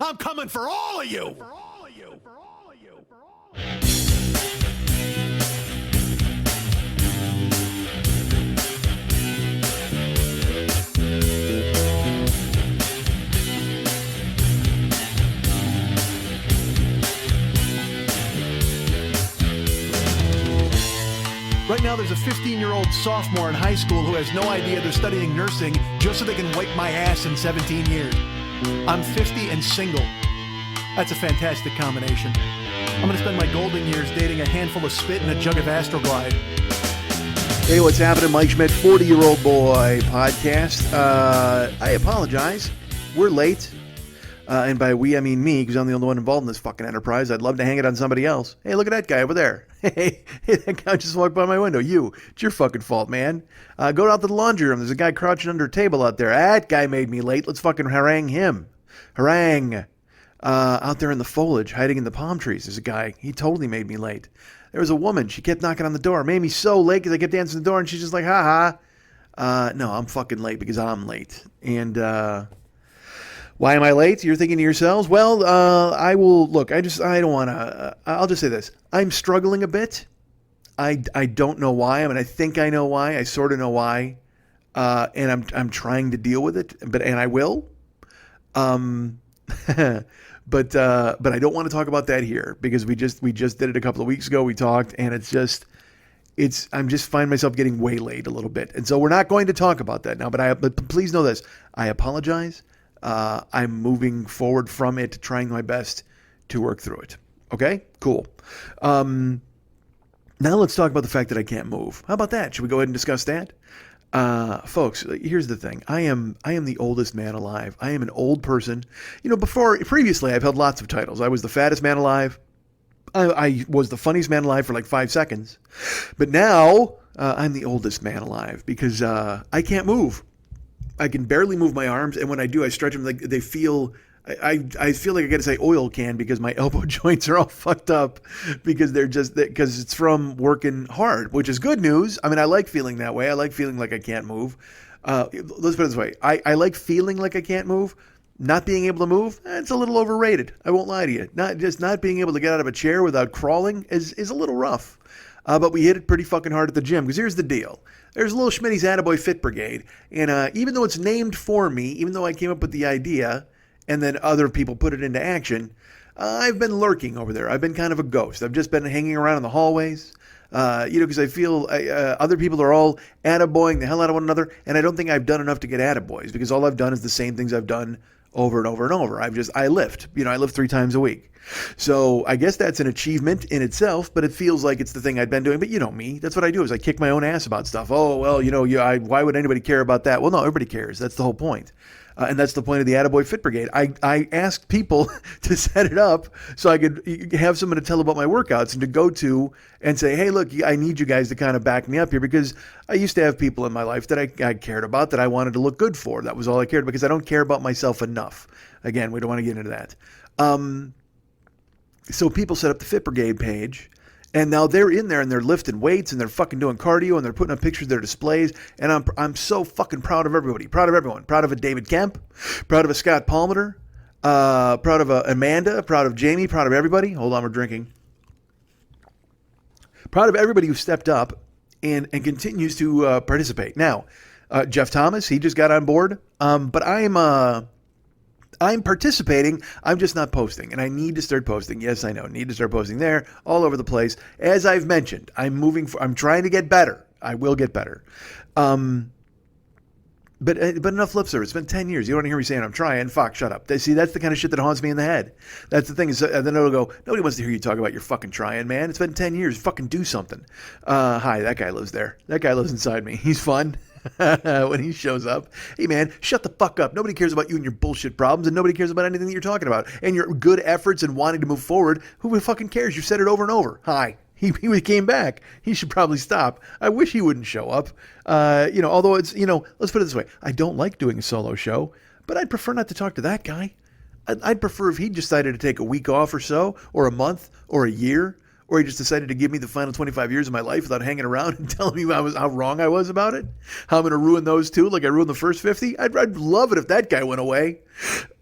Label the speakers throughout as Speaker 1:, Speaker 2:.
Speaker 1: I'm coming for all of you. Right now, there's a 15-year-old sophomore in high school who has no idea they're studying nursing just so they can wipe my ass in 17 years. I'm 50 and single. That's a fantastic combination. I'm going to spend my golden years dating a handful of spit and a jug of Astroglide.
Speaker 2: Hey, what's happening? Mike Schmidt, 40-Year-Old Boy podcast. I apologize. We're late. And by we, I mean me, because I'm the only one involved in this fucking enterprise. I'd love to hang it on somebody else. Hey, look at that guy over there. Hey, that guy just walked by my window. It's your fucking fault, man. Go out to the laundry room. There's a guy crouching under a table out there. That guy made me late. Let's fucking harangue him. Harangue. Out there in the foliage, hiding in the palm trees, there's a guy. He totally made me late. There was a woman. She kept knocking on the door. Made me so late because I kept answering the door, and she's just like, ha. No, I'm fucking late because I'm late. And why am I late? You're thinking to yourselves, well, I will, look, I don't want to, I'll just say this. I'm struggling a bit. I don't know why. I mean, I think I know why. I sort of know why. And I'm trying to deal with it, and I will. But I don't want to talk about that here because we just did it a couple of weeks ago. We talked, and I'm just finding myself getting waylaid a little bit. And so we're not going to talk about that now, but please know this. I apologize. I'm moving forward from it, trying my best to work through it. Okay, cool. Now let's talk about the fact that I can't move. How about that? Should we go ahead and discuss that? Folks, here's the thing. I am the oldest man alive. I am an old person. Previously I've held lots of titles. I was the fattest man alive. I was the funniest man alive for like 5 seconds. But now I'm the oldest man alive because I can't move. I can barely move my arms, and when I do, I stretch them like they feel. I feel like I got to say oil can because my elbow joints are all fucked up because because it's from working hard, which is good news. I mean, I like feeling that way. I like feeling like I can't move. Let's put it this way. I like feeling like I can't move. Not being able to move, it's a little overrated. I won't lie to you. Not being able to get out of a chair without crawling is a little rough. But we hit it pretty fucking hard at the gym because here's the deal. There's Little Schmitty's Attaboy Fit Brigade. And even though it's named for me, even though I came up with the idea and then other people put it into action, I've been lurking over there. I've been kind of a ghost. I've just been hanging around in the hallways, because I feel other people are all attaboying the hell out of one another. And I don't think I've done enough to get attaboys because all I've done is the same things I've done over and over and over. I lift. I lift 3 times a week. So I guess that's an achievement in itself, but it feels like it's the thing I'd been doing. But you know me, that's what I do is I kick my own ass about stuff. Oh, well, why would anybody care about that? Well, no, everybody cares. That's the whole point. And that's the point of the Attaboy Fit Brigade. I asked people to set it up so I could have someone to tell about my workouts and to go to and say, hey, look, I need you guys to kind of back me up here because I used to have people in my life that I cared about, that I wanted to look good for. That was all I cared about because I don't care about myself enough. Again, we don't want to get into that. So people set up the Fit Brigade page, and now they're in there and they're lifting weights and they're fucking doing cardio and they're putting up pictures of their displays. And I'm so fucking proud of everybody, proud of everyone, proud of a David Kemp, proud of a Scott Palmer, proud of a Amanda, proud of Jamie, proud of everybody. Hold on, we're drinking. Proud of everybody who stepped up and continues to participate. Now, Jeff Thomas, he just got on board, but I'm participating. I'm just not posting, and I need to start posting. Yes, I know. Need to start posting there, all over the place. As I've mentioned, I'm trying to get better. I will get better. But enough lip service. It's been 10 years. You don't want to hear me saying I'm trying. Fuck, shut up. See, that's the kind of shit that haunts me in the head. That's the thing. Is then it'll go, nobody wants to hear you talk about your fucking trying, man. It's been 10 years. Fucking do something. Hi, that guy lives there. That guy lives inside me. He's fun. When he shows up, hey man, shut the fuck up. Nobody cares about you and your bullshit problems, and nobody cares about anything that you're talking about. And your good efforts and wanting to move forward, who fucking cares? You've said it over and over. Hi. He came back. He should probably stop. I wish he wouldn't show up. Although it's, let's put it this way. I don't like doing a solo show, but I'd prefer not to talk to that guy. I'd prefer if he decided to take a week off or so, or a month, or a year, or he just decided to give me the final 25 years of my life without hanging around and telling me how wrong I was about it, how I'm going to ruin those too, like I ruined the first 50. I'd love it if that guy went away.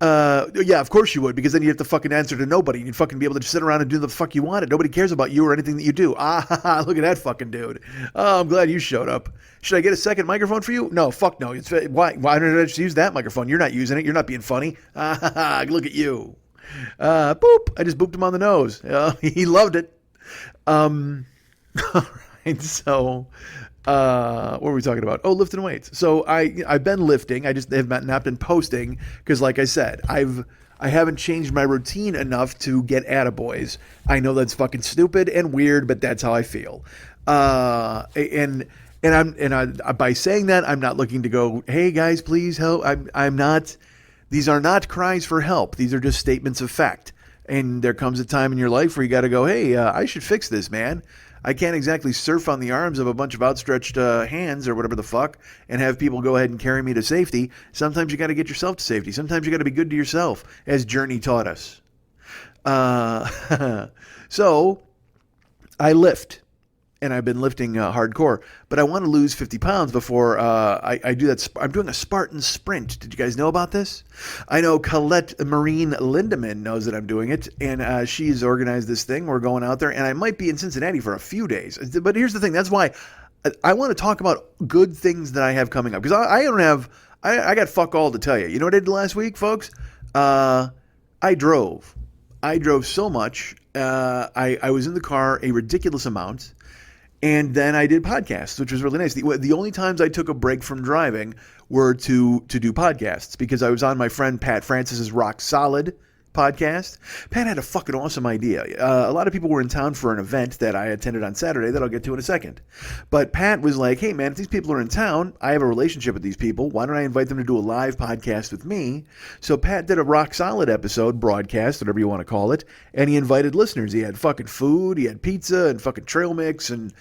Speaker 2: Yeah, of course you would, because then you'd have to fucking answer to nobody. You'd fucking be able to just sit around and do the fuck you wanted. Nobody cares about you or anything that you do. Look at that fucking dude. Oh, I'm glad you showed up. Should I get a second microphone for you? No, fuck no. Why did I just use that microphone? You're not using it. You're not being funny. Look at you. Boop. I just booped him on the nose. He loved it. All right. So, what were we talking about? Oh, lifting weights. So I've been lifting. I just have not been posting because, like I said, I haven't changed my routine enough to get attaboys. I know that's fucking stupid and weird, but that's how I feel. And by saying that, I'm not looking to go, hey guys, please help. I'm not. These are not cries for help. These are just statements of fact. And there comes a time in your life where you got to go, hey, I should fix this, man. I can't exactly surf on the arms of a bunch of outstretched hands or whatever the fuck and have people go ahead and carry me to safety. Sometimes you got to get yourself to safety. Sometimes you got to be good to yourself, as Journey taught us. So I lift. And I've been lifting hardcore, but I want to lose 50 pounds before I do that. I'm doing a Spartan sprint. Did you guys know about this? I know Colette Marine Lindemann knows that I'm doing it, and she's organized this thing. We're going out there, and I might be in Cincinnati for a few days. But here's the thing. That's why I want to talk about good things that I have coming up, because I don't have – I got fuck all to tell you. You know what I did last week, folks? I drove. I drove so much. I was in the car a ridiculous amount. And then I did podcasts, which was really nice. The only times I took a break from driving were to do podcasts, because I was on my friend Pat Francis's Rock Solid podcast. Pat had a fucking awesome idea. A lot of people were in town for an event that I attended on Saturday that I'll get to in a second. But Pat was like, hey man, if these people are in town, I have a relationship with these people. Why don't I invite them to do a live podcast with me? So Pat did a Rock Solid episode, broadcast, whatever you want to call it, and he invited listeners. He had fucking food, he had pizza and fucking trail mix and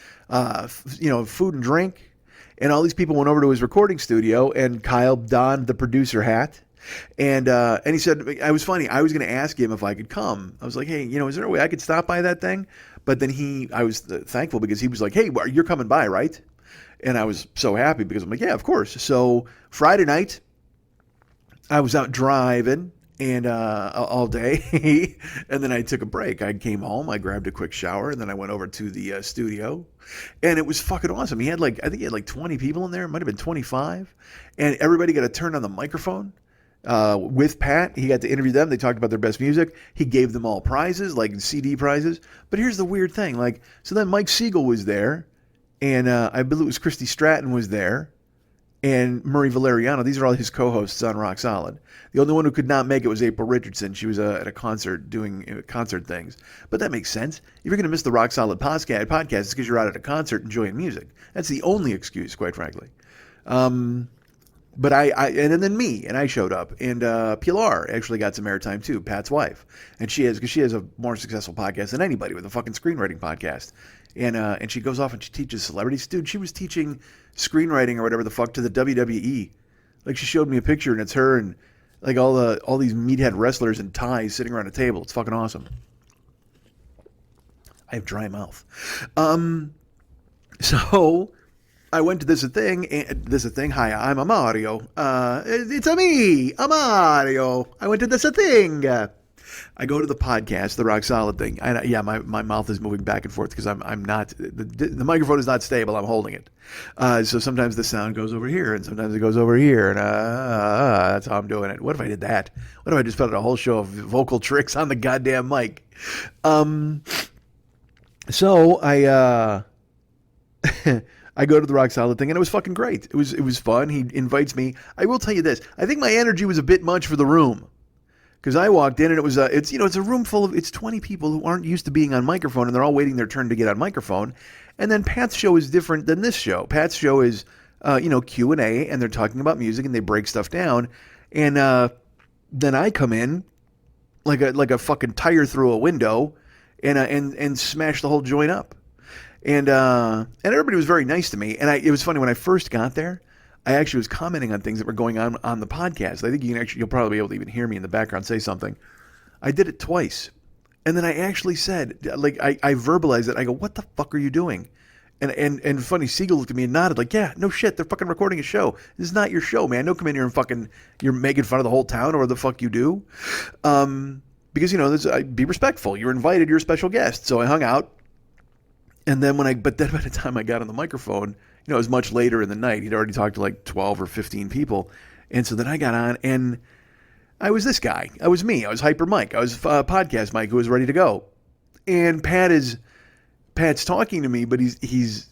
Speaker 2: food and drink. And all these people went over to his recording studio, and Kyle donned the producer hat. And he said, it was funny. I was going to ask him if I could come. I was like, hey, is there a way I could stop by that thing? But then I was thankful, because he was like, hey, you're coming by, right? And I was so happy, because I'm like, yeah, of course. So Friday night, I was out driving and all day. And then I took a break. I came home, I grabbed a quick shower, and then I went over to the studio. And it was fucking awesome. I think he had like 20 people in there. It might have been 25. And everybody got to turn on the microphone. With Pat, he got to interview them. They talked about their best music. He gave them all prizes, like CD prizes. But here's the weird thing. So then Mike Siegel was there, and I believe it was Christy Stratton was there, and Murray Valeriano. These are all his co-hosts on Rock Solid. The only one who could not make it was April Richardson. She was at a concert doing concert things. But that makes sense. If you're going to miss the Rock Solid podcast, it's because you're out at a concert enjoying music. That's the only excuse, quite frankly. But and then me, and I showed up, and Pilar actually got some airtime too, Pat's wife, and she has a more successful podcast than anybody, with a fucking screenwriting podcast, and she goes off and she teaches celebrities. Dude, she was teaching screenwriting or whatever the fuck to the WWE. Like, she showed me a picture, and it's her and like all these meathead wrestlers in ties sitting around a table. It's fucking awesome. I have dry mouth. So I went to this thing. Hi, I'm a Mario. It's a me, a Mario. I went to this thing. I go to the podcast, the Rock Solid thing. My mouth is moving back and forth because I'm not, the microphone is not stable. I'm holding it. So sometimes the sound goes over here and sometimes it goes over here. And that's how I'm doing it. What if I did that? What if I just put a whole show of vocal tricks on the goddamn mic? So I go to the Rock Solid thing, and it was fucking great. It was fun. He invites me. I will tell you this. I think my energy was a bit much for the room, because I walked in, and it was it's a room full of 20 people who aren't used to being on microphone, and they're all waiting their turn to get on microphone. And then Pat's show is different than this show. Pat's show is Q&A, and they're talking about music, and they break stuff down. And then I come in like a fucking tire through a window, and smash the whole joint up. And everybody was very nice to me. And it was funny, when I first got there, I actually was commenting on things that were going on the podcast. I think you'll probably be able to even hear me in the background say something. I did it twice. And then I actually said, like, I verbalized it. I go, what the fuck are you doing? And funny, Siegel looked at me and nodded, like, yeah, no shit, they're fucking recording a show. This is not your show, man. Don't come in here and fucking, you're making fun of the whole town or what the fuck you do. Because, be respectful. You're invited, you're a special guest. So I hung out. And then but then by the time I got on the microphone, it was much later in the night. He'd already talked to like 12 or 15 people. And so then I got on and I was this guy. I was me. I was Hyper Mike. I was Podcast Mike who was ready to go. And Pat's talking to me, but he's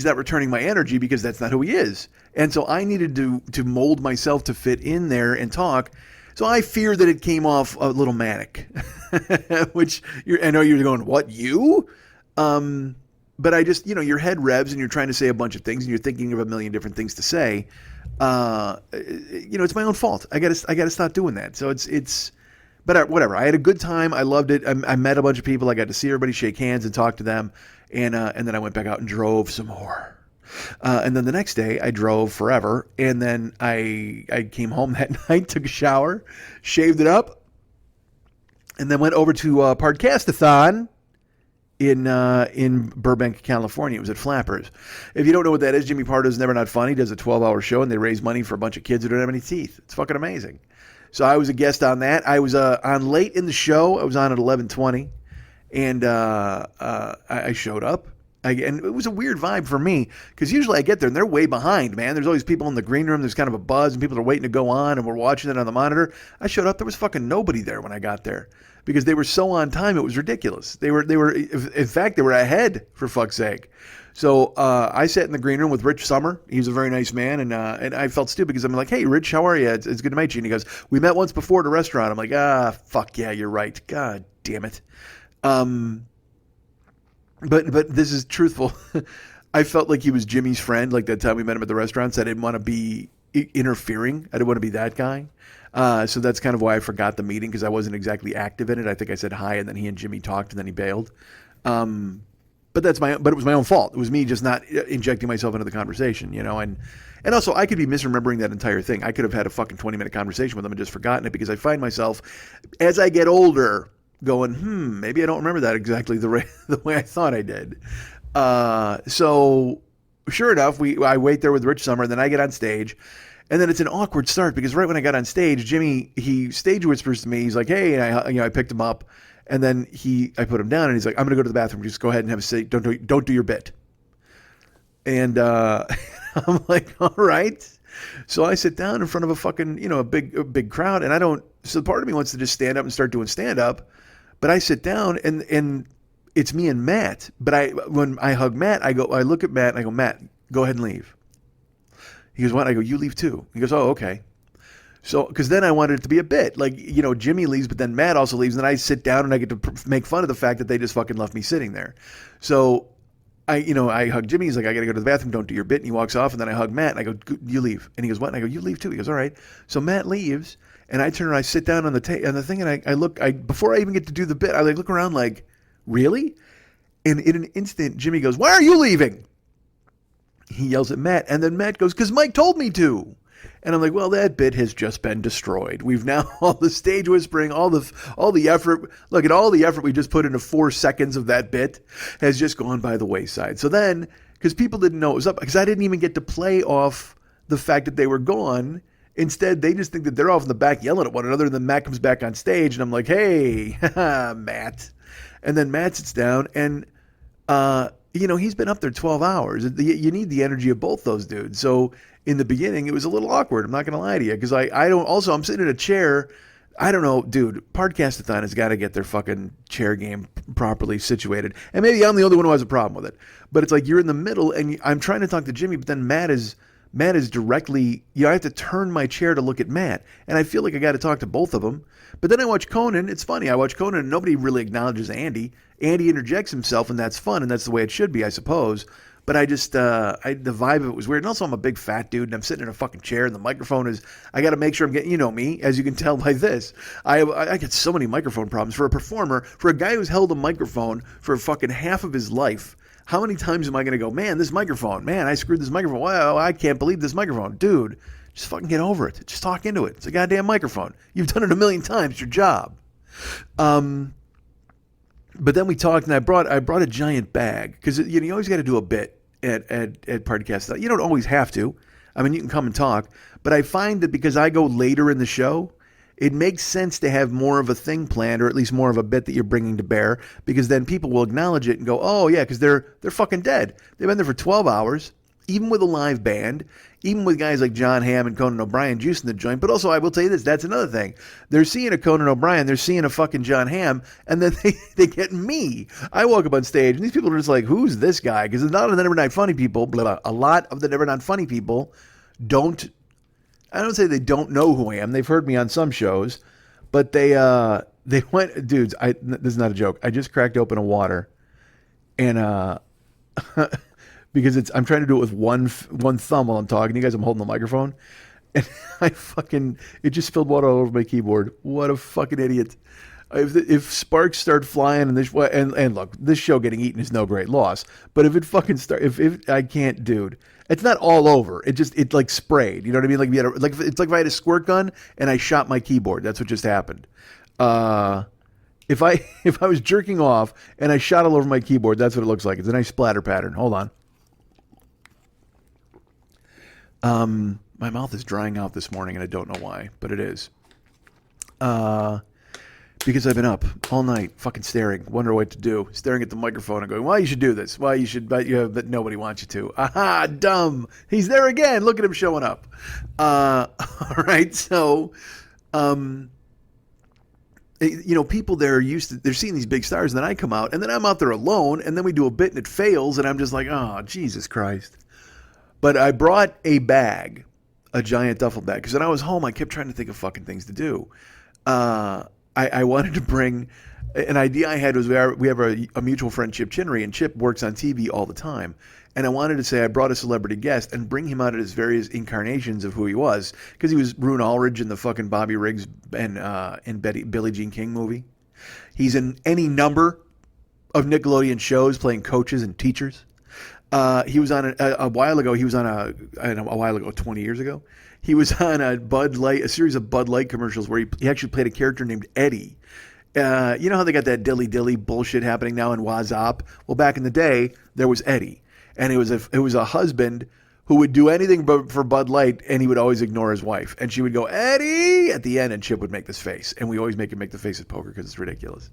Speaker 2: not returning my energy because that's not who he is. And so I needed to mold myself to fit in there and talk. So I fear that it came off a little manic, which I know you're going, what, you? But I just, your head revs and you're trying to say a bunch of things and you're thinking of a million different things to say. It's my own fault. I gotta stop doing that. So but whatever. I had a good time. I loved it. I met a bunch of people. I got to see everybody, shake hands and talk to them. And then I went back out and drove some more. And then the next day I drove forever. And then I came home that night, took a shower, shaved it up, and then went over to Podcastathon in Burbank, California. It was at Flappers. If you don't know what that is, Jimmy Pardo's Never Not Funny does a 12-hour show and they raise money for a bunch of kids who don't have any teeth. It's fucking amazing. So I was a guest on that. I was on late in the show. I was on at 11:20, and I showed up. And it was a weird vibe for me because usually I get there and they're way behind, man. There's always people in the green room. There's kind of a buzz and people are waiting to go on and we're watching it on the monitor. I showed up. There was fucking nobody there when I got there because they were so on time. It was ridiculous. They were in fact, they were ahead, for fuck's sake. So I sat in the green room with Rich Sommer. He was a very nice man, and I felt stupid because I'm like, hey, Rich, how are you? It's good to meet you. And he goes, we met once before at a restaurant. I'm like, fuck yeah, you're right. God damn it. But this is truthful. I felt like he was Jimmy's friend, like that time we met him at the restaurant. So I didn't want to be interfering. I didn't want to be that guy. So that's kind of why I forgot the meeting because I wasn't exactly active in it. I think I said hi, and then he and Jimmy talked, and then he bailed. But it was my own fault. It was me just not injecting myself into the conversation, and also I could be misremembering that entire thing. I could have had a fucking 20-minute conversation with him and just forgotten it because I find myself, as I get older, going, maybe I don't remember that exactly the way I thought I did. So sure enough, I wait there with Rich Sommer, and then I get on stage. And then it's an awkward start because right when I got on stage, Jimmy, he stage whispers to me. He's like, hey, and I picked him up. And then I put him down and he's like, I'm going to go to the bathroom. Just go ahead and have a seat. Don't do your bit. And I'm like, all right. So I sit down in front of a fucking, a big crowd. And so part of me wants to just stand up and start doing stand up. But I sit down and it's me and Matt. But when I hug Matt, I look at Matt and I go, Matt, go ahead and leave. He goes, what? I go, you leave too. He goes, oh, okay. So, because then I wanted it to be a bit like, Jimmy leaves, but then Matt also leaves, and then I sit down and I get to make fun of the fact that they just fucking left me sitting there. So I hug Jimmy. He's like, I got to go to the bathroom. Don't do your bit. And he walks off, and then I hug Matt and I go, you leave. And he goes, what? And I go, you leave too. He goes, all right. So Matt leaves and I turn around, I sit down on the thing and I look, before I even get to do the bit, I look around like, really? And in an instant, Jimmy goes, why are you leaving? He yells at Matt, and then Matt goes, because Mike told me to. And I'm like, well, that bit has just been destroyed. We've now, all the stage whispering, all the effort, look at all the effort we just put into 4 seconds of that bit has just gone by the wayside. So then, because people didn't know it was up, because I didn't even get to play off the fact that they were gone. Instead, they just think that they're off in the back yelling at one another, and then Matt comes back on stage, and I'm like, hey, Matt. And then Matt sits down, and, he's been up there 12 hours. You need the energy of both those dudes. So in the beginning, it was a little awkward. I'm not going to lie to you because I'm sitting in a chair. I don't know, dude, Podcastathon has got to get their fucking chair game properly situated. And maybe I'm the only one who has a problem with it. But it's like you're in the middle and I'm trying to talk to Jimmy, but then Matt is directly, I have to turn my chair to look at Matt. And I feel like I got to talk to both of them. But then I watch Conan. It's funny. I watch Conan and nobody really acknowledges Andy. Andy interjects himself and that's fun. And that's the way it should be, I suppose. But I just, the vibe of it was weird. And also I'm a big fat dude and I'm sitting in a fucking chair and the microphone is, I got to make sure I'm getting, me, as you can tell by this. I get so many microphone problems. For a performer, for a guy who's held a microphone for fucking half of his life, how many times am I going to go, man, this microphone, man, I screwed this microphone. Wow, I can't believe this microphone. Dude, just fucking get over it. Just talk into it. It's a goddamn microphone. You've done it a million times. It's your job. But then we talked, and I brought a giant bag because you always got to do a bit at podcast. You don't always have to. I mean, you can come and talk, but I find that because I go later in the show, it makes sense to have more of a thing planned, or at least more of a bit that you're bringing to bear, because then people will acknowledge it and go, oh yeah, because they're fucking dead. They've been there for 12 hours, even with a live band, even with guys like John Hamm and Conan O'Brien juicing the joint. But also, I will tell you this, that's another thing. They're seeing a Conan O'Brien, they're seeing a fucking John Hamm, and then they get me. I walk up on stage, and these people are just like, who's this guy? Because a lot of the Never Not Funny people, a lot of the Never Not Funny people I don't say they don't know who I am. They've heard me on some shows, but they went, dudes, this is not a joke. I just cracked open a water, and because I'm trying to do it with one thumb while I'm talking. You guys, I'm holding the microphone, and it just spilled water all over my keyboard. What a fucking idiot. If sparks start flying and look, this show getting eaten is no great loss. But if it fucking if I can't, dude, it's not all over. It like sprayed. You know what I mean? Like it's like if I had a squirt gun and I shot my keyboard. That's what just happened. If I was jerking off and I shot all over my keyboard, that's what it looks like. It's a nice splatter pattern. Hold on. My mouth is drying out this morning and I don't know why, but it is. Because I've been up all night, fucking staring, wondering what to do, staring at the microphone and going, "Why you should do this? Why you should?" But nobody wants you to. Aha, dumb. He's there again. Look at him showing up. All right, so, people there are used to, they're seeing these big stars, and then I come out, and then I'm out there alone, and then we do a bit and it fails, and I'm just like, oh, Jesus Christ. But I brought a bag, a giant duffel bag, because when I was home, I kept trying to think of fucking things to do. I wanted to bring an idea I had was we have a mutual friend, Chip Chinnery, and Chip works on TV all the time. And I wanted to say I brought a celebrity guest and bring him out at his various incarnations of who he was, because he was Rune Ulrich in the fucking Bobby Riggs and Billie Jean King movie. He's in any number of Nickelodeon shows playing coaches and teachers. He was on a while ago. He was on a while ago, 20 years ago. He was on a series of Bud Light commercials where he actually played a character named Eddie. You know how they got that dilly bullshit happening now in WhatsApp? Well, back in the day, there was Eddie, and it was a husband who would do anything for Bud Light, and he would always ignore his wife, and she would go Eddie at the end, and Chip would make this face, and we always make him make the face at poker because it's ridiculous.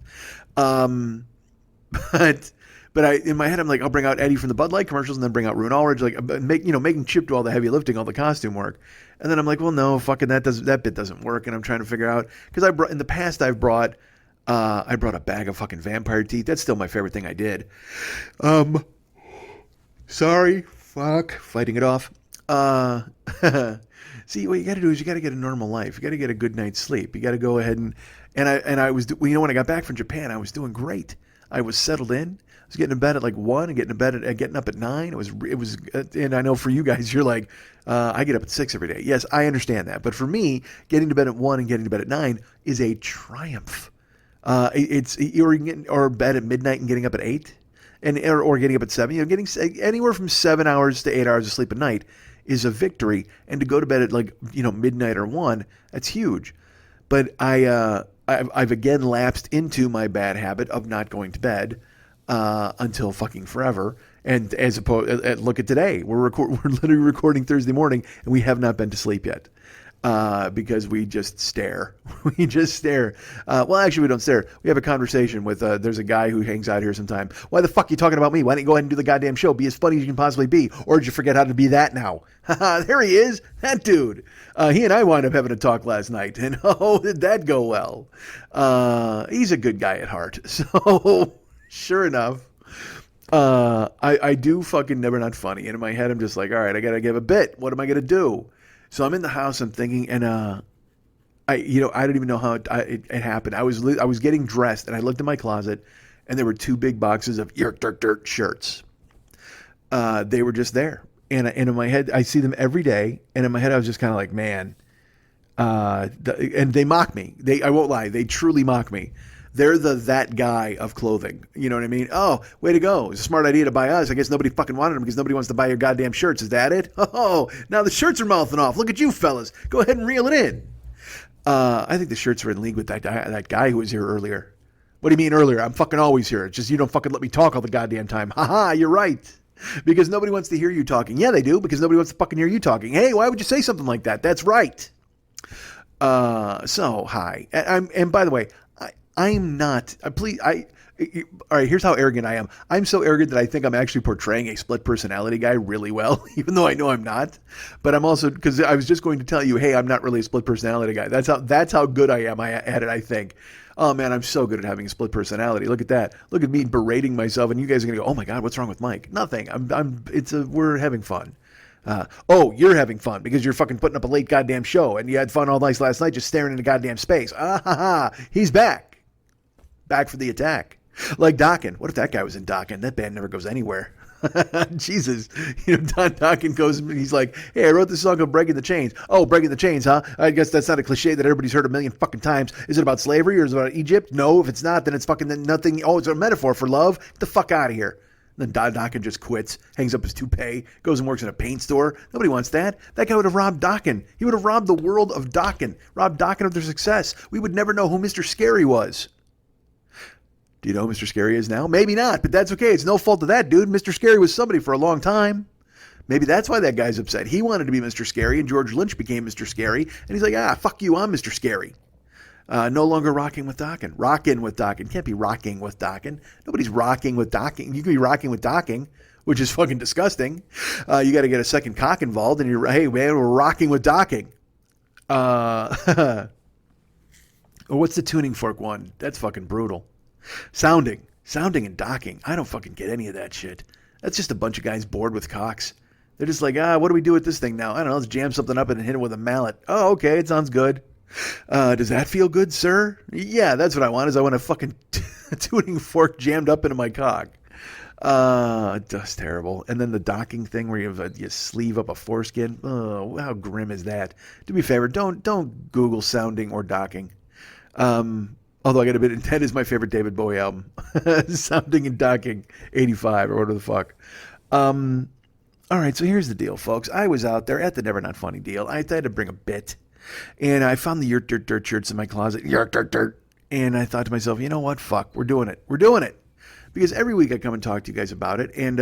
Speaker 2: But in my head, I'm like, I'll bring out Eddie from the Bud Light commercials and then bring out Rune Ulrich, making Chip do all the heavy lifting, all the costume work. And then I'm like, well, no, fucking that bit doesn't work. And I'm trying to figure out, because in the past I brought a bag of fucking vampire teeth. That's still my favorite thing I did. Sorry, fighting it off. See, what you got to do is you got to get a normal life. You got to get a good night's sleep. You got to go ahead and I was, when I got back from Japan, I was doing great. I was settled in. I was getting in bed at like 1 and getting up at 9. It was, and I know for you guys, you're like, I get up at 6 every day. Yes, I understand that. But for me, getting to bed at 1 and getting to bed at 9 is a triumph. Or bed at midnight and getting up at 8 or getting up at 7, getting anywhere from 7 hours to 8 hours of sleep a night is a victory. And to go to bed at midnight or 1, that's huge. But I've again lapsed into my bad habit of not going to bed until fucking forever. And as opposed, look at today, we're literally recording Thursday morning, and we have not been to sleep yet because we just stare. Well, actually, we don't stare. We have a conversation with. There's a guy who hangs out here sometime. Why the fuck are you talking about me? Why don't you go ahead and do the goddamn show? Be as funny as you can possibly be, or did you forget how to be that now? There he is, that dude. He and I wound up having a talk last night, and oh, did that go well? He's a good guy at heart. So, sure enough, I do fucking Never Not Funny, and in my head I'm just like, all right, I gotta give a bit. What am I gonna do? So I'm in the house, I'm thinking, and I don't even know how it happened. I was getting dressed, and I looked in my closet, and there were 2 big boxes of Yerk Dirt Dirt shirts. They were just there. And in my head, I see them every day. And in my head, I was just kind of like, man. And they mock me. I won't lie. They truly mock me. They're that guy of clothing. You know what I mean? Oh, way to go. It's a smart idea to buy us. I guess nobody fucking wanted them because nobody wants to buy your goddamn shirts. Is that it? Oh, now the shirts are mouthing off. Look at you fellas. Go ahead and reel it in. I think the shirts are in league with that guy who was here earlier. What do you mean earlier? I'm fucking always here. It's just you don't fucking let me talk all the goddamn time. Haha, you're right. Because nobody wants to hear you talking. Yeah, they do, because nobody wants to fucking hear you talking. Hey, why would you say something like that? That's right. So, hi. And by the way, I'm not, all right, here's how arrogant I am. I'm so arrogant that I think I'm actually portraying a split personality guy really well, even though I know I'm not. But I'm also, because I was just going to tell you, hey, I'm not really a split personality guy. That's how good I am at it, I think. Oh man, I'm so good at having a split personality. Look at that. Look at me berating myself, and you guys are gonna go, oh my God, what's wrong with Mike? Nothing. We're having fun. You're having fun because you're fucking putting up a late goddamn show, and you had fun all night last night just staring into goddamn space. He's back. Back for the attack. Like Dokken. What if that guy was in Dokken? That band never goes anywhere. Jesus. Don Dokken goes, he's like, hey, I wrote this song called Breaking the Chains. Oh, Breaking the Chains, huh? I guess that's not a cliche that everybody's heard a million fucking times. Is it about slavery or is it about Egypt? No, if it's not, then it's fucking nothing. Oh, it's a metaphor for love? Get the fuck out of here. Then Dokken just quits, hangs up his toupee, goes and works in a paint store. Nobody wants that. That guy would have robbed Dokken. He would have robbed the world of Dokken, robbed Dokken of their success. We would never know who Mr. Scary was. Do you know who Mr. Scary is now? Maybe not, but that's okay. It's no fault of that dude. Mr. Scary was somebody for a long time. Maybe that's why that guy's upset. He wanted to be Mr. Scary, and George Lynch became Mr. Scary, and he's like, fuck you, I'm Mr. Scary. No longer rocking with Dokken. Rockin' with Dokken. Can't be rocking with Dokken. Nobody's rocking with Dokken. You can be rocking with Docking, which is fucking disgusting. You got to get a second cock involved, and you're, hey, man, we're rocking with Docking. What's the tuning fork one? That's fucking brutal. Sounding and docking. I don't fucking get any of that shit. That's just a bunch of guys bored with cocks. They're just like, what do we do with this thing now? I don't know. Let's jam something up and hit it with a mallet. Oh, okay. It sounds good. Does that feel good, sir? Yeah, that's what I want. Is I want a fucking tuning fork jammed up into my cock. That's terrible. And then the docking thing where you sleeve up a foreskin. Oh, how grim is that? Do me a favor. Don't Google sounding or docking. Although I got a bit, that is my favorite David Bowie album. Sounding and Docking, 85 or whatever the fuck. All right, so here's the deal, folks. I was out there at the Never Not Funny deal. I had to bring a bit. And I found the Yurt Dirt Dirt shirts in my closet. Yurt Dirt Dirt. And I thought to myself, you know what? Fuck, we're doing it. We're doing it. Because every week I come and talk to you guys about it. And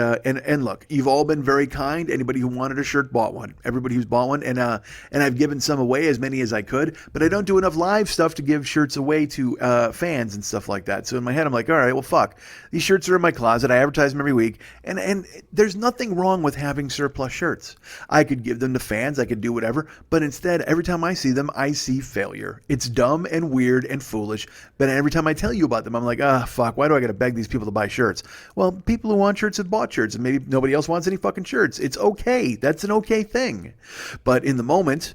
Speaker 2: look, you've all been very kind. Anybody who wanted a shirt bought one. Everybody who's bought one. And I've given some away, as many as I could. But I don't do enough live stuff to give shirts away to fans and stuff like that. So in my head, I'm like, all right, well, fuck. These shirts are in my closet. I advertise them every week. And there's nothing wrong with having surplus shirts. I could give them to fans. I could do whatever. But instead, every time I see them, I see failure. It's dumb and weird and foolish. But every time I tell you about them, I'm like, fuck, why do I got to beg these people to buy shirts? Well, people who want shirts have bought shirts, and maybe nobody else wants any fucking shirts. It's okay. That's an okay thing. But in the moment,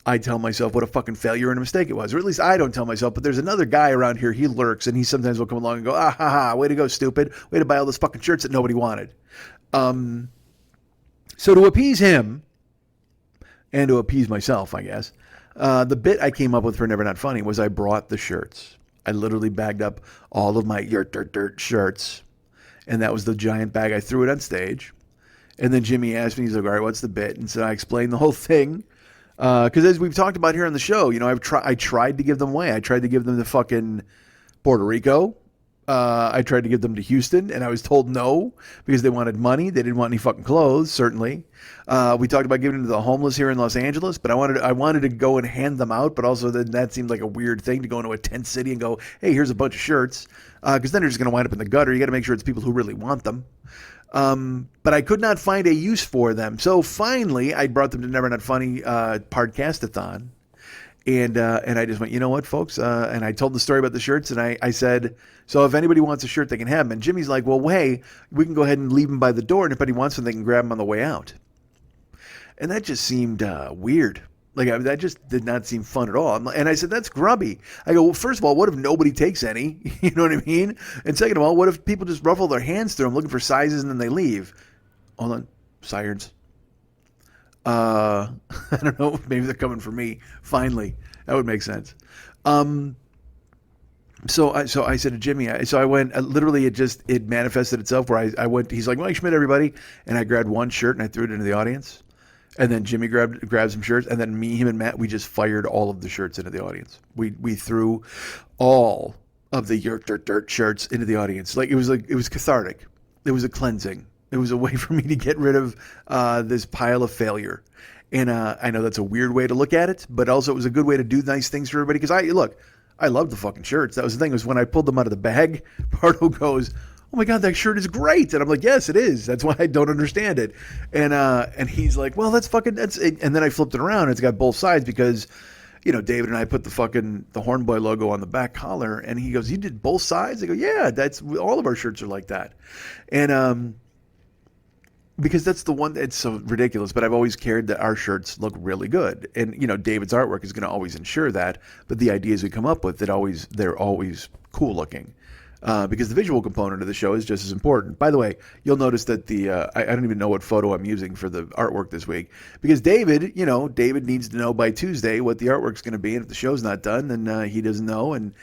Speaker 2: I tell myself what a fucking failure and a mistake it was. Or at least I don't tell myself, but there's another guy around here, he lurks, and he sometimes will come along and go, way to go, stupid. Way to buy all those fucking shirts that nobody wanted. So to appease him, and to appease myself, I guess, the bit I came up with for Never Not Funny was I brought the shirts. I literally bagged up all of my Yurt Dirt Dirt shirts. And that was the giant bag. I threw it on stage. And then Jimmy asked me, he's like, all right, what's the bit? And so I explained the whole thing. Because as we've talked about here on the show, I tried to give them away. I tried to give them to fucking Puerto Rico. I tried to give them to Houston, and I was told no because they wanted money. They didn't want any fucking clothes, certainly. We talked about giving them to the homeless here in Los Angeles, but I wanted to go and hand them out, but also then that seemed like a weird thing to go into a tent city and go, hey, here's a bunch of shirts, because then they're just going to wind up in the gutter. You got to make sure it's people who really want them. But I could not find a use for them. So finally, I brought them to Never Not Funny Podcast-a-thon. And I just went, you know what, folks? And I told the story about the shirts, and I said, so if anybody wants a shirt, they can have them. And Jimmy's like, well, hey, we can go ahead and leave them by the door, and if anybody wants them, they can grab them on the way out. And that just seemed weird. Like, that just did not seem fun at all. And I said, that's grubby. I go, well, first of all, what if nobody takes any? You know what I mean? And second of all, what if people just ruffle their hands through them looking for sizes and then they leave? Hold on. Sirens. I don't know. Maybe they're coming for me. Finally. That would make sense. So I said to Jimmy, I went, literally it manifested itself where I went, he's like, Mike Schmidt, everybody. And I grabbed one shirt and I threw it into the audience. And then Jimmy grabbed some shirts, and then him and Matt, we just fired all of the shirts into the audience. We threw all of the Yurt Dirt Dirt shirts into the audience. Like it was cathartic. It was a cleansing. It was a way for me to get rid of this pile of failure. And I know that's a weird way to look at it, but also it was a good way to do nice things for everybody. Because I love the fucking shirts. That was the thing, was when I pulled them out of the bag, Pardo goes, "Oh my God, that shirt is great." And I'm like, "Yes, it is. That's why I don't understand it." And he's like, "Well, that's it." And then I flipped it around and it's got both sides because, David and I put the Hornboy logo on the back collar, and he goes, "You did both sides?" I go, "Yeah, that's all of our shirts are like that." And because that's the one that's so ridiculous, but I've always cared that our shirts look really good. And, David's artwork is going to always ensure that, but the ideas we come up with, they're always cool looking. Because the visual component of the show is just as important. By the way, you'll notice that I don't even know what photo I'm using for the artwork this week, because David needs to know by Tuesday what the artwork's going to be, and if the show's not done, then he doesn't know, and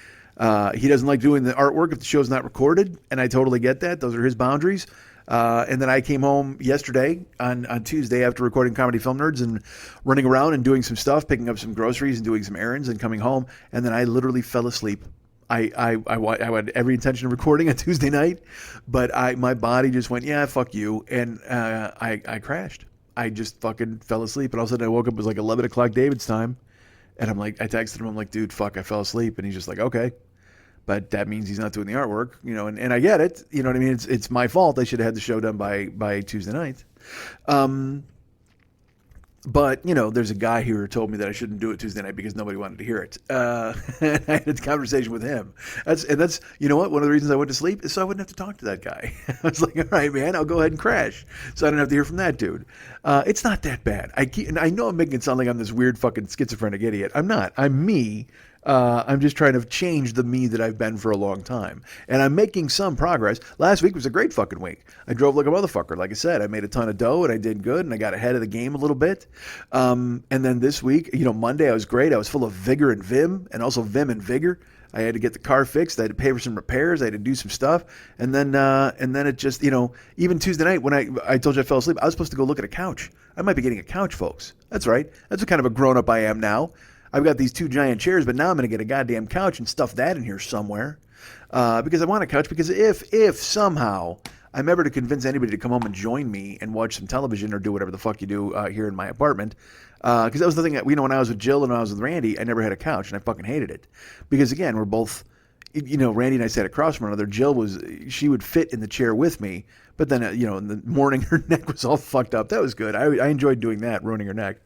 Speaker 2: he doesn't like doing the artwork if the show's not recorded, and I totally get that. Those are his boundaries. And then I came home yesterday on Tuesday after recording Comedy Film Nerds and running around and doing some stuff, picking up some groceries and doing some errands and coming home, and then I literally fell asleep. I had every intention of recording on Tuesday night, but my body just went, yeah, fuck you, and I crashed. I just fucking fell asleep, and all of a sudden I woke up, it was like 11 o'clock David's time, and I texted him, I'm like, dude, fuck, I fell asleep, and he's just like, okay. But that means he's not doing the artwork, and I get it. You know what I mean? It's my fault. I should have had the show done by Tuesday night. But, there's a guy here who told me that I shouldn't do it Tuesday night because nobody wanted to hear it. I had a conversation with him. That's you know what? One of the reasons I went to sleep is so I wouldn't have to talk to that guy. I was like, all right, man, I'll go ahead and crash. So I don't have to hear from that dude. It's not that bad. I know I'm making it sound like I'm this weird fucking schizophrenic idiot. I'm not. I'm me. I'm just trying to change the me that I've been for a long time. And I'm making some progress. Last week was a great fucking week. I drove like a motherfucker. Like I said, I made a ton of dough and I did good and I got ahead of the game a little bit. And then this week, Monday I was great. I was full of vigor and vim, and also vim and vigor. I had to get the car fixed. I had to pay for some repairs. I had to do some stuff. And then it just, even Tuesday night when I told you I fell asleep, I was supposed to go look at a couch. I might be getting a couch, folks. That's right. That's what kind of a grown-up I am now. I've got these two giant chairs, but now I'm going to get a goddamn couch and stuff that in here somewhere. Because I want a couch, because if somehow I'm ever to convince anybody to come home and join me and watch some television or do whatever the fuck you do here in my apartment, because that was the thing that, when I was with Jill and when I was with Randy, I never had a couch and I fucking hated it. Because again, we're both, Randy and I sat across from one another. Jill she would fit in the chair with me, but then, in the morning her neck was all fucked up. That was good. I enjoyed doing that, ruining her neck.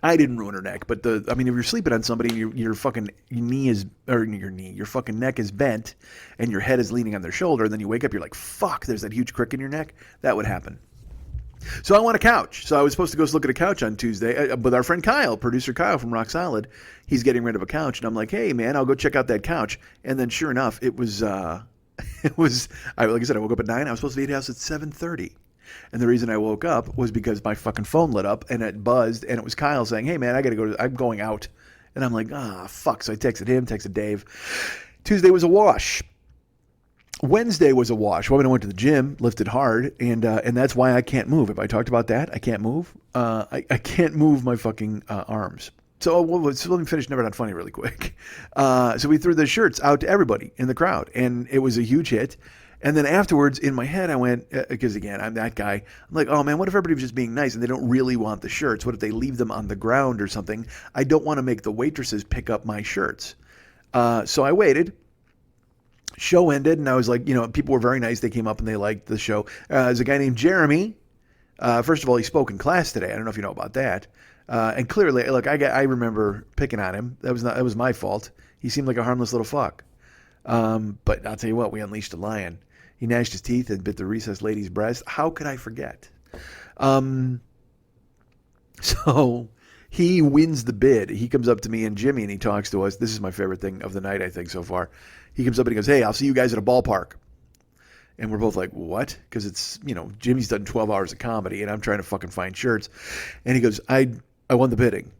Speaker 2: I didn't ruin her neck, but if you're sleeping on somebody and your fucking your fucking neck is bent and your head is leaning on their shoulder, and then you wake up, you're like, fuck, there's that huge crick in your neck. That would happen. So I want a couch. So I was supposed to go look at a couch on Tuesday with our friend Kyle, producer Kyle from Rock Solid. He's getting rid of a couch, and I'm like, hey man, I'll go check out that couch. And then sure enough, like I said, I woke up at 9. I was supposed to be at the house at 7:30. And the reason I woke up was because my fucking phone lit up and it buzzed, and it was Kyle saying, hey man, I'm going out. And I'm like, fuck. So I texted him, texted Dave. Tuesday was a wash. Wednesday was a wash. Well, I went to the gym, lifted hard, and that's why I can't move. Have I talked about that? I can't move. I can't move my fucking arms. So let me finish Never Not Funny really quick. So we threw the shirts out to everybody in the crowd, and it was a huge hit. And then afterwards, in my head, I went, because again, I'm that guy. I'm like, oh man, what if everybody was just being nice and they don't really want the shirts? What if they leave them on the ground or something? I don't want to make the waitresses pick up my shirts. So I waited. Show ended, and I was like, people were very nice. They came up and they liked the show. There's a guy named Jeremy. First of all, he spoke in class today. I don't know if you know about that. And clearly, look, I remember picking on him. That was my fault. He seemed like a harmless little fuck. But I'll tell you what, we unleashed a lion. He gnashed his teeth and bit the recessed lady's breast. How could I forget? So he wins the bid. He comes up to me and Jimmy and he talks to us. This is my favorite thing of the night, I think, so far. He comes up and he goes, hey, I'll see you guys at a ballpark. And we're both like, what? Because it's, Jimmy's done 12 hours of comedy and I'm trying to fucking find shirts. And he goes, I won the bidding.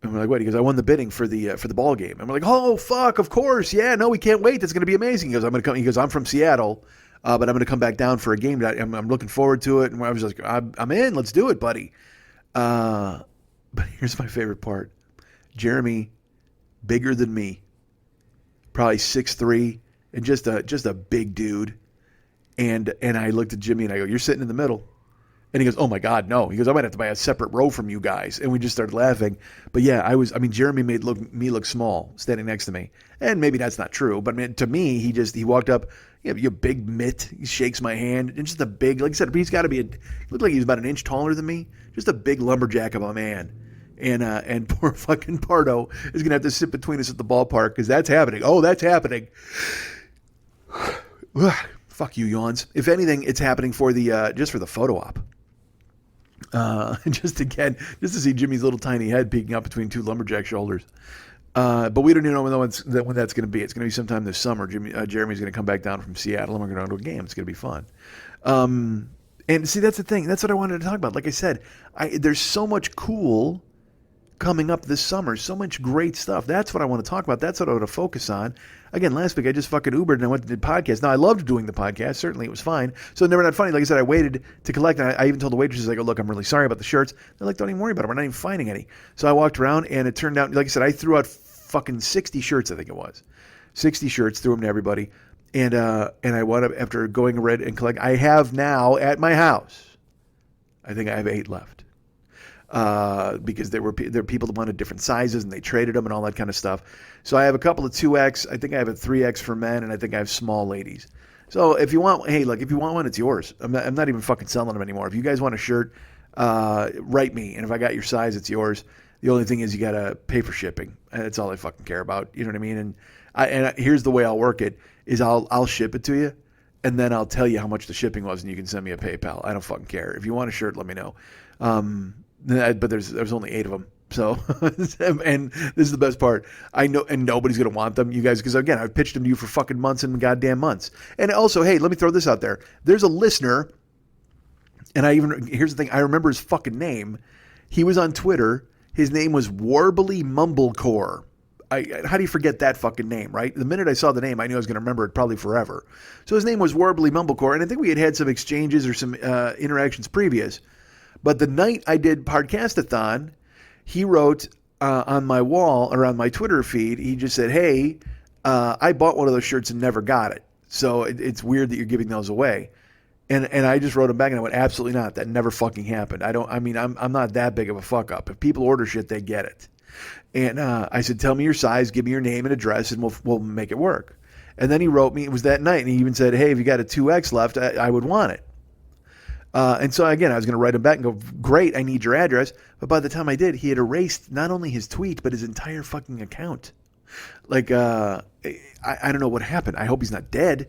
Speaker 2: And we're like, what? He goes, I won the bidding for the ball game. And we're like, oh, fuck, of course. Yeah, no, we can't wait. That's going to be amazing. He goes, I'm going to come. He goes, I'm from Seattle, but I'm going to come back down for a game. I'm looking forward to it. And I was like, I'm in. Let's do it, buddy. But here's my favorite part. Jeremy, bigger than me, probably 6'3", and just a big dude. And I looked at Jimmy and I go, "You're sitting in the middle." And he goes, "Oh my God, no." He goes, "I might have to buy a separate row from you guys." And we just started laughing. But yeah, Jeremy made me look small standing next to me. And maybe that's not true. But I mean, to me, he walked up, you big mitt. He shakes my hand. And just a big, like I said, he's got to be, he looked like he was about an inch taller than me. Just a big lumberjack of a man. And poor fucking Pardo is going to have to sit between us at the ballpark because that's happening. Oh, that's happening. Fuck you, yawns. If anything, it's happening for the just for the photo op. Just to see Jimmy's little tiny head peeking up between two lumberjack shoulders. But we don't even know when that's going to be. It's going to be sometime this summer. Jeremy's going to come back down from Seattle, and we're going to go to a game. It's going to be fun. And see, that's the thing. That's what I wanted to talk about. Like I said, there's so much cool coming up this summer. So much great stuff. That's what I want to talk about. That's what I want to focus on. Again, last week I just fucking Ubered and I went to the podcast. Now, I loved doing the podcast. Certainly, it was fine. So, never not funny. Like I said, I waited to collect. And I even told the waitresses, I go, "Look, I'm really sorry about the shirts." They're like, "Don't even worry about it. We're not even finding any." So I walked around and it turned out, like I said, I threw out fucking 60 shirts, I think it was. 60 shirts, threw them to everybody. And I wound up, after going around and collect, I have now at my house, I think I have 8 left. Because there are people that wanted different sizes and they traded them and all that kind of stuff. So I have a couple of 2X. I think I have a 3X for men, and I think I have small ladies. So if you want, hey, look, if you want one, it's yours. I'm not even fucking selling them anymore. If you guys want a shirt, write me, and if I got your size, it's yours. The only thing is you gotta pay for shipping. That's all I fucking care about. You know what I mean? And here's the way I'll work it: is I'll ship it to you, and then I'll tell you how much the shipping was, and you can send me a PayPal. I don't fucking care. If you want a shirt, let me know. But there's only 8 of them. So, and this is the best part. I know, and nobody's going to want them, you guys, because again, I've pitched them to you for fucking months and goddamn months. And also, hey, let me throw this out there. There's a listener, and here's the thing, I remember his fucking name. He was on Twitter. His name was Warbly Mumblecore. How do you forget that fucking name, right? The minute I saw the name, I knew I was going to remember it probably forever. So his name was Warbly Mumblecore, and I think we had some exchanges or some interactions previous. But the night I did Podcastathon, he wrote on my wall or on my Twitter feed, he just said, "Hey, I bought one of those shirts and never got it. So it's weird that you're giving those away." And I just wrote him back and I went, "Absolutely not. That never fucking happened. I'm not that big of a fuck up. If people order shit, they get it." And I said, "Tell me your size, give me your name and address, and we'll make it work." And then he wrote me, it was that night, and he even said, "Hey, if you got a 2X left, I would want it." And so again, I was going to write him back and go, "Great, I need your address." But by the time I did, he had erased not only his tweet, but his entire fucking account. Like, I don't know what happened. I hope he's not dead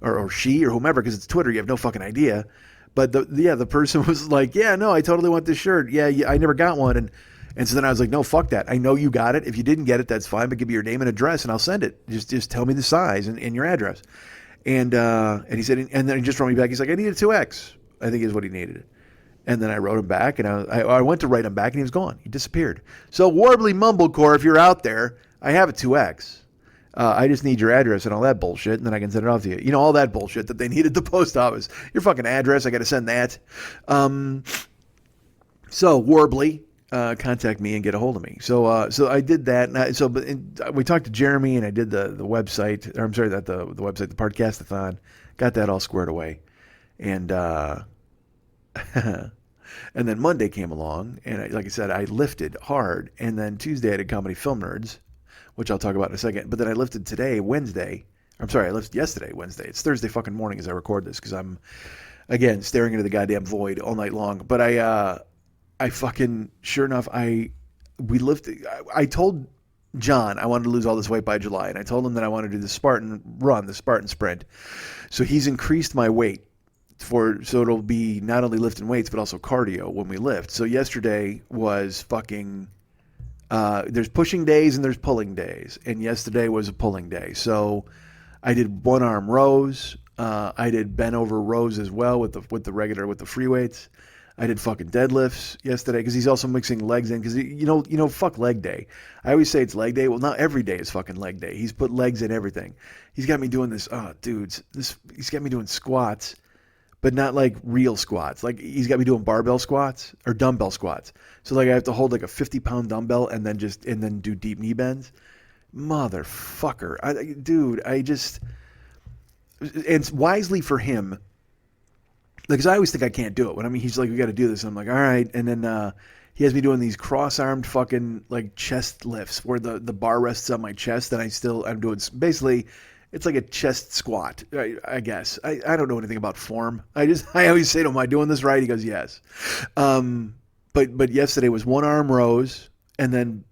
Speaker 2: or she or whomever, because it's Twitter. You have no fucking idea. But the person was like, "Yeah, no, I totally want this shirt. Yeah, I never got one." And so then I was like, "No, fuck that. I know you got it. If you didn't get it, that's fine. But give me your name and address, and I'll send it. Just tell me the size and your address." And he said, and then he just wrote me back. He's like, "I need a 2X. I think is what he needed." And then I wrote him back, and I went to write him back, and he was gone. He disappeared. So Warbly Mumblecore, if you're out there, I have a 2X. I just need your address and all that bullshit, and then I can send it off to you. You know, all that bullshit that they need at the post office. Your fucking address, I got to send that. So Warbly, contact me and get a hold of me. So I did that. And we talked to Jeremy, and I did the website. Or I'm sorry, that the website, the Podcastathon. Got that all squared away. And and then Monday came along, and like I said, I lifted hard. And then Tuesday I did Comedy Film Nerds, which I'll talk about in a second. But then I lifted today, Wednesday. I'm sorry, I lifted yesterday, Wednesday. It's Thursday fucking morning as I record this because I'm, again, staring into the goddamn void all night long. But I fucking, sure enough, we lifted. I told John I wanted to lose all this weight by July, and I told him that I wanted to do the Spartan run, the Spartan sprint. So he's increased my weight. So it'll be not only lifting weights, but also cardio when we lift. So yesterday was fucking, there's pushing days and there's pulling days. And yesterday was a pulling day. So I did 1-arm rows. I did bent over rows as well with the free weights. I did fucking deadlifts yesterday because he's also mixing legs in because, fuck leg day. I always say it's leg day. Well, not every day is fucking leg day. He's put legs in everything. He's got me doing this, he's got me doing squats. But not like real squats. Like he's got me doing barbell squats or dumbbell squats. So like I have to hold like a 50-pound dumbbell and then do deep knee bends. Motherfucker. Dude, and wisely for him, because I always think I can't do it. When he's like, we got to do this. And I'm like, all right. And then he has me doing these cross-armed fucking like chest lifts where the bar rests on my chest, and I'm doing basically, it's like a chest squat, I guess. I don't know anything about form. I always say to him, am I doing this right? He goes, yes. But yesterday was one arm rows, and then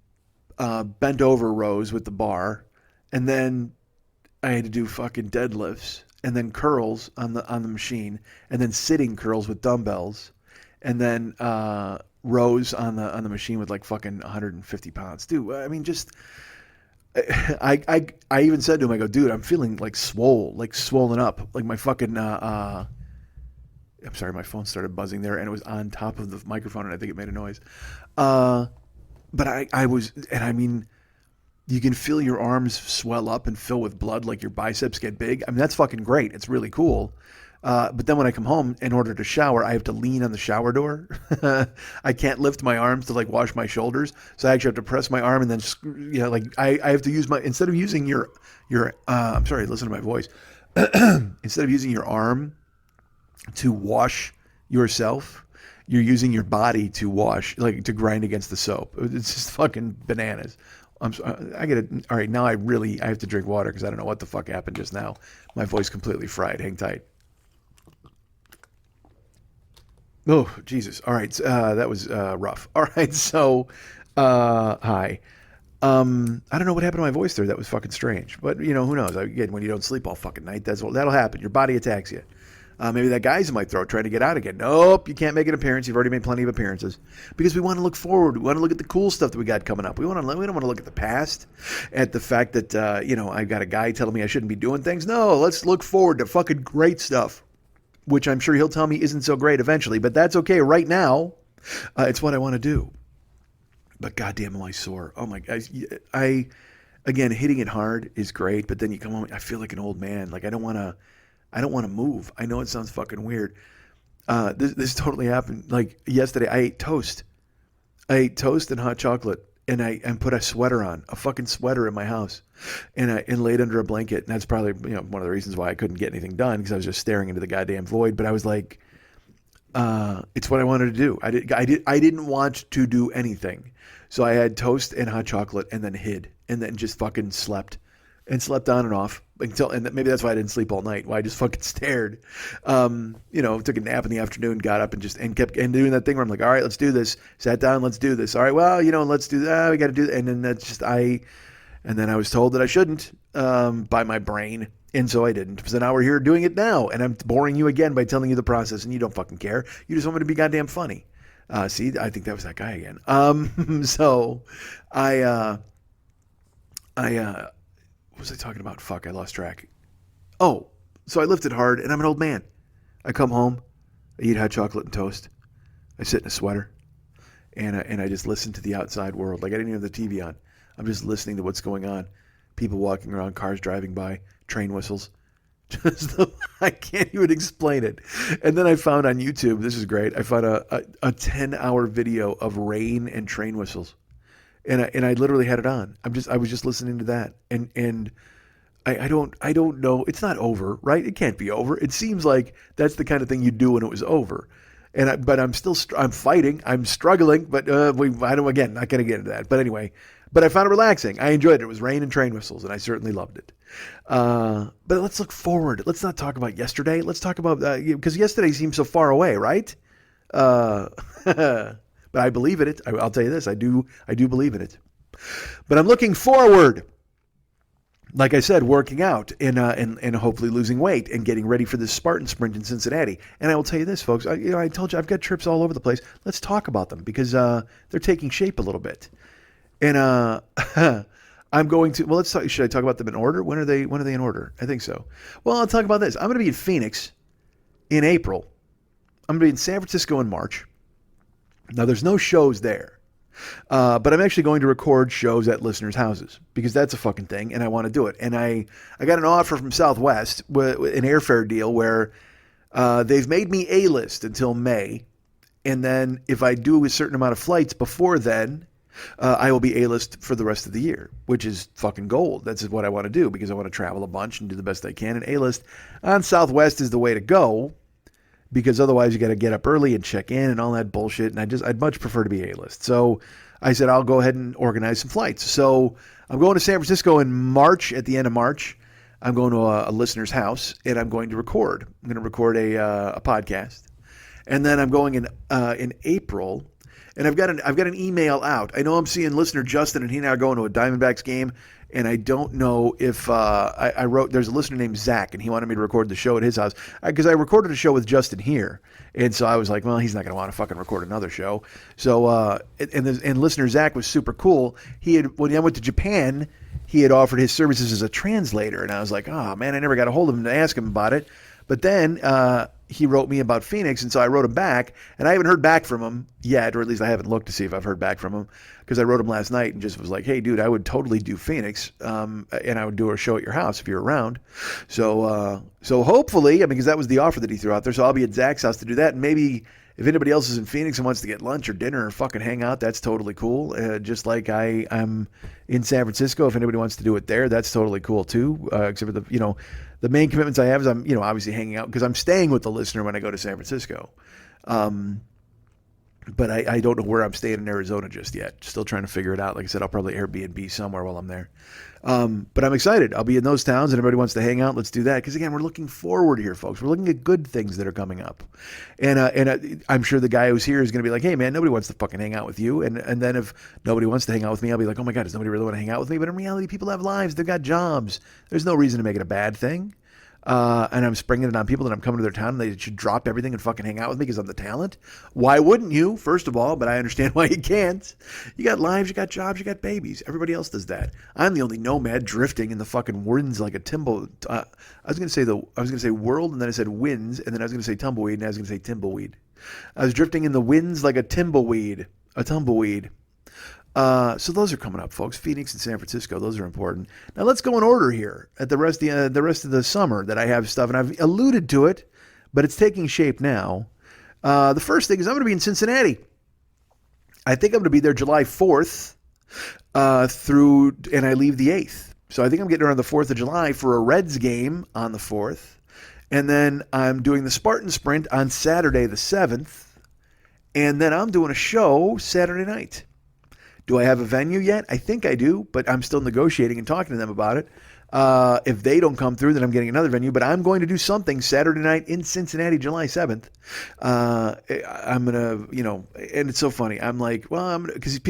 Speaker 2: bent over rows with the bar, and then I had to do fucking deadlifts, and then curls on the machine, and then sitting curls with dumbbells, and then rows on the machine with like fucking 150 pounds. Dude, I mean, just I even said to him, I go, dude, I'm feeling like swollen up, like my fucking I'm sorry, my phone started buzzing there, and it was on top of the microphone, and I think it made a noise. But I was, and I mean, you can feel your arms swell up and fill with blood, like your biceps get big. I mean, that's fucking great. It's really cool. But then when I come home, in order to shower, I have to lean on the shower door. I can't lift my arms to like wash my shoulders. So I actually have to press my arm and then, like I have to use instead of using your I'm sorry, listen to my voice. Instead of using your arm to wash yourself, you're using your body to wash, like to grind against the soap. It's just fucking bananas. I get it. All right, now I have to drink water because I don't know what the fuck happened just now. My voice completely fried. Hang tight. Oh, Jesus. All right. That was rough. All right. So, hi. I don't know what happened to my voice there. That was fucking strange. But, who knows? Again, when you don't sleep all fucking night, that'll happen. Your body attacks you. Maybe that guy's in my throat trying to get out again. Nope, you can't make an appearance. You've already made plenty of appearances. Because we want to look forward. We want to look at the cool stuff that we got coming up. We don't want to look at the past, at the fact that, I've got a guy telling me I shouldn't be doing things. No, let's look forward to fucking great stuff, which I'm sure he'll tell me isn't so great eventually. But that's okay. Right now, it's what I want to do. But goddamn, am I sore. Oh, my God. Again, hitting it hard is great. But then you come home, I feel like an old man. Like, I don't want to move. I know it sounds fucking weird. This totally happened. Like yesterday, I ate toast. And hot chocolate, and put a sweater on, a fucking sweater in my house, and laid under a blanket. And that's probably one of the reasons why I couldn't get anything done, because I was just staring into the goddamn void. But I was like, it's what I wanted to do. I didn't want to do anything, so I had toast and hot chocolate, and then hid, and then just fucking slept on and off and maybe that's why I didn't sleep all night. Why I just fucking stared. Took a nap in the afternoon, got up and kept doing that thing where I'm like, all right, let's do this. Sat down, let's do this. All right, well, let's do that. We got to do that. And then and then I was told that I shouldn't by my brain. And so I didn't. So now we're here doing it now. And I'm boring you again by telling you the process, and you don't fucking care. You just want me to be goddamn funny. See, I think that was that guy again. So what was I talking about? Fuck, I lost track. Oh, so I lifted hard, and I'm an old man. I come home, I eat hot chocolate and toast. I sit in a sweater, and I just listen to the outside world. Like I didn't even have the TV on. I'm just listening to what's going on. People walking around, cars driving by, train whistles. I can't even explain it. And then I found on YouTube, this is great, I found a 10-hour video of rain and train whistles. And I literally had it on. I was just listening to that. And I don't know. It's not over, right? It can't be over. It seems like that's the kind of thing you do when it was over. But I'm still I'm fighting. I'm struggling. But not going to get into that. But anyway, I found it relaxing. I enjoyed it. It was rain and train whistles, and I certainly loved it. But let's look forward. Let's not talk about yesterday. Let's talk about because yesterday seems so far away, right? But I believe in it. I'll tell you this. I do believe in it. But I'm looking forward. Like I said, working out and hopefully losing weight and getting ready for this Spartan Sprint in Cincinnati. And I will tell you this, folks. I told you I've got trips all over the place. Let's talk about them because they're taking shape a little bit. And I'm going to. Well, let's talk. Should I talk about them in order? When are they in order? I think so. Well, I'll talk about this. I'm going to be in Phoenix in April. I'm going to be in San Francisco in March. Now, there's no shows there, but I'm actually going to record shows at listeners' houses because that's a fucking thing, and I want to do it. And I got an offer from Southwest, an airfare deal where they've made me A-list until May, and then if I do a certain amount of flights before then, I will be A-list for the rest of the year, which is fucking gold. That's what I want to do because I want to travel a bunch and do the best I can. And A-list on Southwest is the way to go because otherwise you got to get up early and check in and all that bullshit. And I'd much prefer to be A-list. So I said, I'll go ahead and organize some flights. So I'm going to San Francisco in March, at the end of March. I'm going to a listener's house and I'm going to record. I'm going to record a podcast. And then I'm going in April. And I've got an email out. I know I'm seeing listener Justin, and he and I are going to a Diamondbacks game. And I don't know if I wrote. There's a listener named Zach, and he wanted me to record the show at his house because I recorded a show with Justin here, and so I was like, well, he's not going to want to fucking record another show. So and listener Zach was super cool. When I went to Japan, he had offered his services as a translator, and I was like, oh man, I never got a hold of him to ask him about it. But then he wrote me about Phoenix, and so I wrote him back, and I haven't heard back from him yet, or at least I haven't looked to see if I've heard back from him, because I wrote him last night and just was like, hey, dude, I would totally do Phoenix, and I would do a show at your house if you're around. So hopefully, I mean, because that was the offer that he threw out there, so I'll be at Zach's house to do that, and maybe if anybody else is in Phoenix and wants to get lunch or dinner or fucking hang out, that's totally cool. Just like I'm in San Francisco, if anybody wants to do it there, that's totally cool too. Except for the main commitments I have is I'm obviously hanging out because I'm staying with the listener when I go to San Francisco. But I don't know where I'm staying in Arizona just yet. Still trying to figure it out. Like I said, I'll probably Airbnb somewhere while I'm there. But I'm excited. I'll be in those towns, and everybody wants to hang out. Let's do that. Because again, we're looking forward here, folks. We're looking at good things that are coming up. And I'm sure the guy who's here is going to be like, hey man, nobody wants to fucking hang out with you. And then if nobody wants to hang out with me, I'll be like, oh my God, does nobody really want to hang out with me? But in reality, people have lives. They've got jobs. There's no reason to make it a bad thing. And I'm springing it on people that I'm coming to their town and they should drop everything and fucking hang out with me because I'm the talent. Why wouldn't you, first of all? But I understand why you can't. You got lives, you got jobs, you got babies. Everybody else does that. I'm the only nomad drifting in the fucking winds like a timbo. I was going to say world, and then I said winds, and then I was going to say tumbleweed, and I was going to say timbleweed. I was drifting in the winds like a tumbleweed. So those are coming up, folks. Phoenix and San Francisco, those are important. Now let's go in order here at the rest of the summer that I have stuff, and I've alluded to it, but it's taking shape now. The first thing is I'm going to be in Cincinnati. I think I'm going to be there July 4th and I leave the 8th. So I think I'm getting around the 4th of July for a Reds game on the 4th, and then I'm doing the Spartan Sprint on Saturday the 7th, and then I'm doing a show Saturday night. Do I have a venue yet? I think I do, but I'm still negotiating and talking to them about it. If they don't come through, then I'm getting another venue, but I'm going to do something Saturday night in Cincinnati, July 7th. I'm going to, and it's so funny. I'm like, well, because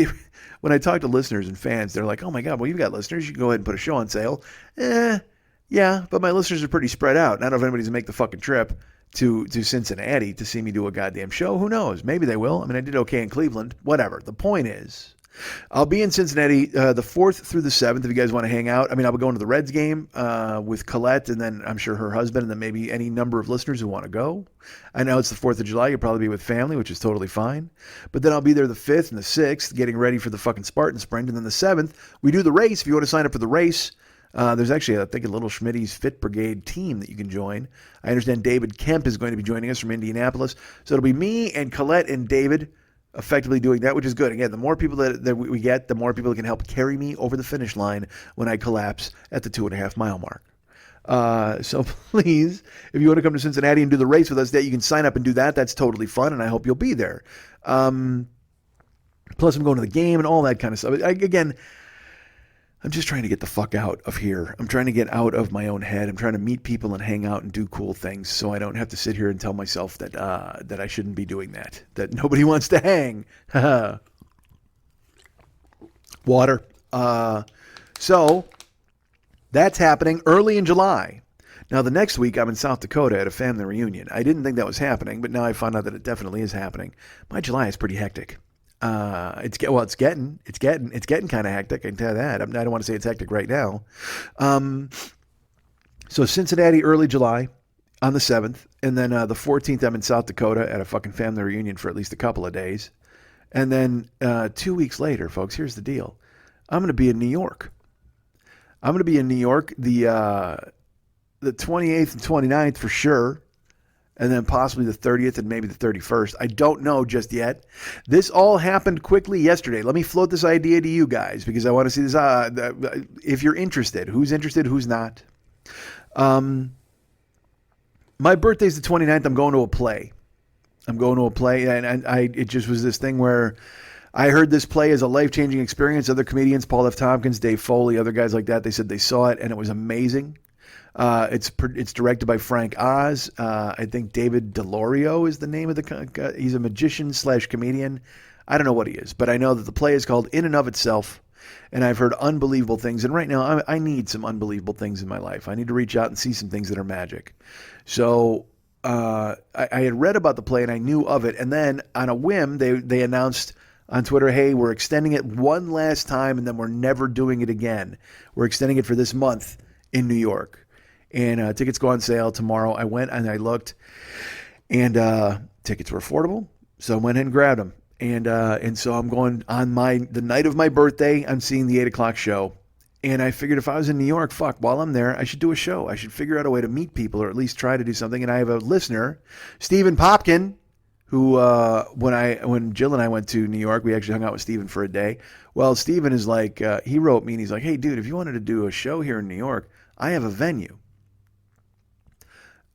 Speaker 2: when I talk to listeners and fans, they're like, oh my God, well, you've got listeners. You can go ahead and put a show on sale. Yeah, but my listeners are pretty spread out. I don't know if anybody's going to make the fucking trip to Cincinnati to see me do a goddamn show. Who knows? Maybe they will. I mean, I did okay in Cleveland. Whatever. The point is, I'll be in Cincinnati the 4th through the 7th if you guys want to hang out. I mean, I'll be going to the Reds game with Colette and then I'm sure her husband and then maybe any number of listeners who want to go. I know it's the 4th of July. You'll probably be with family, which is totally fine. But then I'll be there the 5th and the 6th getting ready for the fucking Spartan Sprint. And then the 7th, we do the race. If you want to sign up for the race, there's actually, I think, a little Schmitty's Fit Brigade team that you can join. I understand David Kemp is going to be joining us from Indianapolis. So it'll be me and Colette and David effectively doing that, which is good. Again, the more people that we get, the more people that can help carry me over the finish line when I collapse at the 2.5 mile mark. So please, if you want to come to Cincinnati and do the race with us, that you can sign up and do that. That's totally fun, and I hope you'll be there. Plus, I'm going to the game and all that kind of stuff. Again, I'm just trying to get the fuck out of here. I'm trying to get out of my own head. I'm trying to meet people and hang out and do cool things so I don't have to sit here and tell myself that I shouldn't be doing that nobody wants to hang. Water. So that's happening early in July. Now, the next week, I'm in South Dakota at a family reunion. I didn't think that was happening, but now I found out that it definitely is happening. My July is pretty hectic. It's getting kind of hectic. I can tell you that. I don't want to say it's hectic right now. So Cincinnati, early July on the 7th. And then the 14th, I'm in South Dakota at a fucking family reunion for at least a couple of days. And then 2 weeks later, folks, here's the deal. I'm going to be in New York. I'm going to be in New York the 28th and 29th for sure. and then possibly the 30th and maybe the 31st. I don't know just yet. This all happened quickly yesterday. Let me float this idea to you guys because I want to see this. If you're interested, who's not? My birthday's the 29th. I'm going to a play. And it just was this thing where I heard this play as a life-changing experience. Other comedians, Paul F. Tompkins, Dave Foley, other guys like that, they said they saw it and it was amazing. It's directed by Frank Oz. I think David DeLorio is the name of the. He's a magician / comedian. I don't know what he is, but I know that the play is called In and of Itself, and I've heard unbelievable things. And right now, I need some unbelievable things in my life. I need to reach out and see some things that are magic. So I had read about the play and I knew of it, and then on a whim, they announced on Twitter, hey, we're extending it one last time, and then we're never doing it again. We're extending it for this month in New York. And tickets go on sale tomorrow. I went and I looked, and tickets were affordable, so I went and grabbed them. And so I'm going on the night of my birthday. I'm seeing the 8:00 show, and I figured if I was in New York, while I'm there, I should do a show. I should figure out a way to meet people, or at least try to do something. And I have a listener, Stephen Popkin, who when Jill and I went to New York, we actually hung out with Stephen for a day. Well, Stephen is like, he wrote me and he's like, hey, dude, if you wanted to do a show here in New York, I have a venue.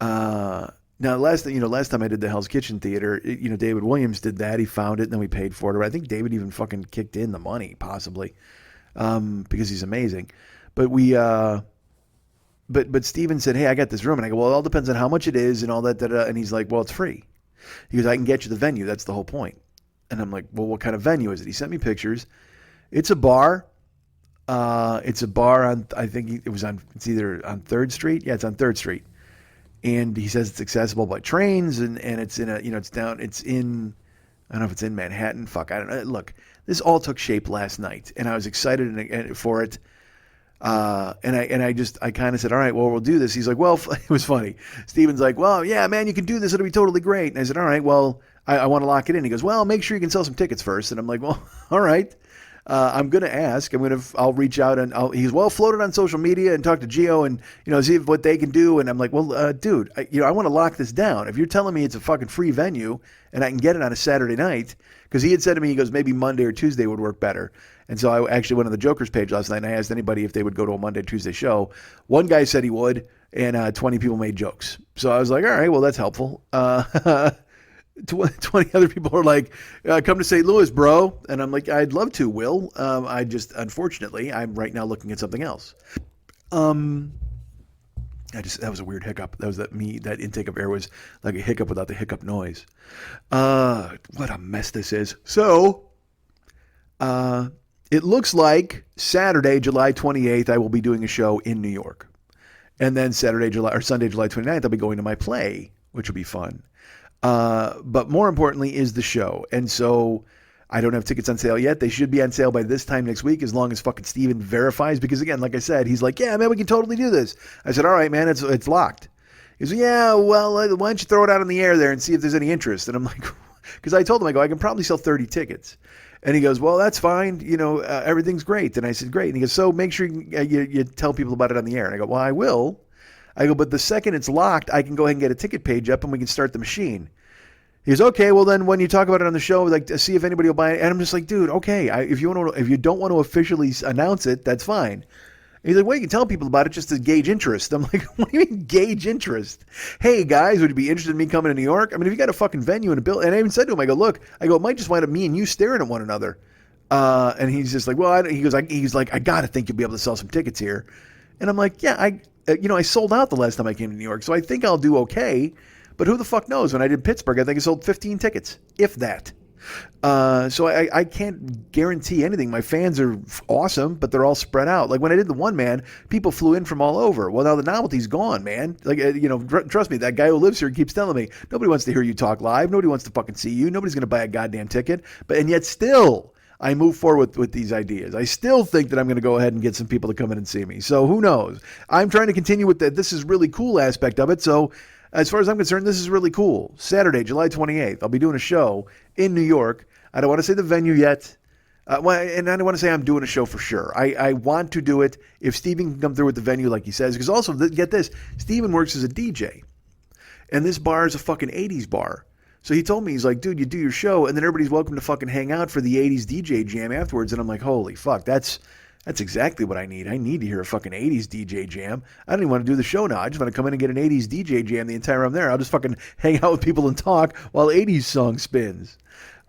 Speaker 2: Now last time I did the Hell's Kitchen Theater, David Williams did that. He found it and then we paid for it. Or I think David even fucking kicked in the money, possibly, because he's amazing. But but Steven said, hey, I got this room. And I go, well, it all depends on how much it is and all that. And he's like, well, it's free. He goes, I can get you the venue. That's the whole point. And I'm like, well, what kind of venue is it? He sent me pictures. It's a bar. It's a bar on, I think it's either on 3rd Street. Yeah, it's on 3rd Street. And he says it's accessible by trains, and it's in it's in, I don't know if it's in Manhattan. Fuck, I don't know. Look, this all took shape last night, and I was excited for it. And I kind of said, all right, well, we'll do this. He's like, well, it was funny. Steven's like, well, yeah, man, you can do this. It'll be totally great. And I said, all right, well, I want to lock it in. He goes, well, make sure you can sell some tickets first. And I'm like, well, all right. I'm going to ask. I'll reach out and he's well floated on social media and talk to Gio and, see what they can do. And I'm like, well, dude, I want to lock this down. If you're telling me it's a fucking free venue and I can get it on a Saturday night, because he had said to me, he goes, maybe Monday or Tuesday would work better. And so I actually went on the Joker's page last night and I asked anybody if they would go to a Monday, Tuesday show. One guy said he would, and 20 people made jokes. So I was like, all right, well, that's helpful. 20 other people are like, come to St. Louis, bro. And I'm like, I'd love to, Will. Unfortunately, I'm right now looking at something else. That was a weird hiccup. That intake of air was like a hiccup without the hiccup noise. What a mess this is. So, it looks like Saturday, July 28th, I will be doing a show in New York. And then Sunday, July 29th, I'll be going to my play, which will be fun. But more importantly is the show. And so I don't have tickets on sale yet. They should be on sale by this time next week, as long as fucking Steven verifies. Because again, like I said, he's like, yeah, man, we can totally do this. I said, all right, man, it's locked. He goes, yeah, well, why don't you throw it out in the air there and see if there's any interest? And I'm like, because I told him, I can probably sell 30 tickets. And he goes, well, that's fine. Everything's great. And I said, great. And he goes, so make sure you tell people about it on the air. And I go, well, I will. I go, but the second it's locked, I can go ahead and get a ticket page up and we can start the machine. He goes, okay, well then when you talk about it on the show, like see if anybody will buy it. And I'm just like, dude, okay, if you don't want to officially announce it, that's fine. And he's like, well, you can tell people about it just to gauge interest. I'm like, what do you mean gauge interest? Hey guys, would you be interested in me coming to New York? I mean, if you got a fucking venue in a building, and I even said to him, I go, it might just wind up me and you staring at one another. And he's just like, well, he's like, I gotta think you'll be able to sell some tickets here. And I'm like, yeah, I sold out the last time I came to New York, so I think I'll do okay. But who the fuck knows? When I did Pittsburgh, I think I sold 15 tickets, if that. So I can't guarantee anything. My fans are awesome, but they're all spread out. Like when I did the one man, people flew in from all over. Well, now the novelty's gone, man. Like, trust me, that guy who lives here keeps telling me, nobody wants to hear you talk live. Nobody wants to fucking see you. Nobody's going to buy a goddamn ticket. And yet still, I move forward with these ideas. I still think that I'm going to go ahead and get some people to come in and see me. So who knows? I'm trying to continue with this is really cool aspect of it. So as far as I'm concerned, this is really cool. Saturday, July 28th, I'll be doing a show in New York. I don't want to say the venue yet. And I don't want to say I'm doing a show for sure. I want to do it if Steven can come through with the venue like he says. Because also, get this, Steven works as a DJ. And this bar is a fucking 80s bar. So he told me, he's like, dude, you do your show, and then everybody's welcome to fucking hang out for the 80s DJ jam afterwards. And I'm like, holy fuck, that's exactly what I need. I need to hear a fucking 80s DJ jam. I don't even want to do the show now. I just want to come in and get an 80s DJ jam the entire time I'm there. I'll just fucking hang out with people and talk while 80s song spins.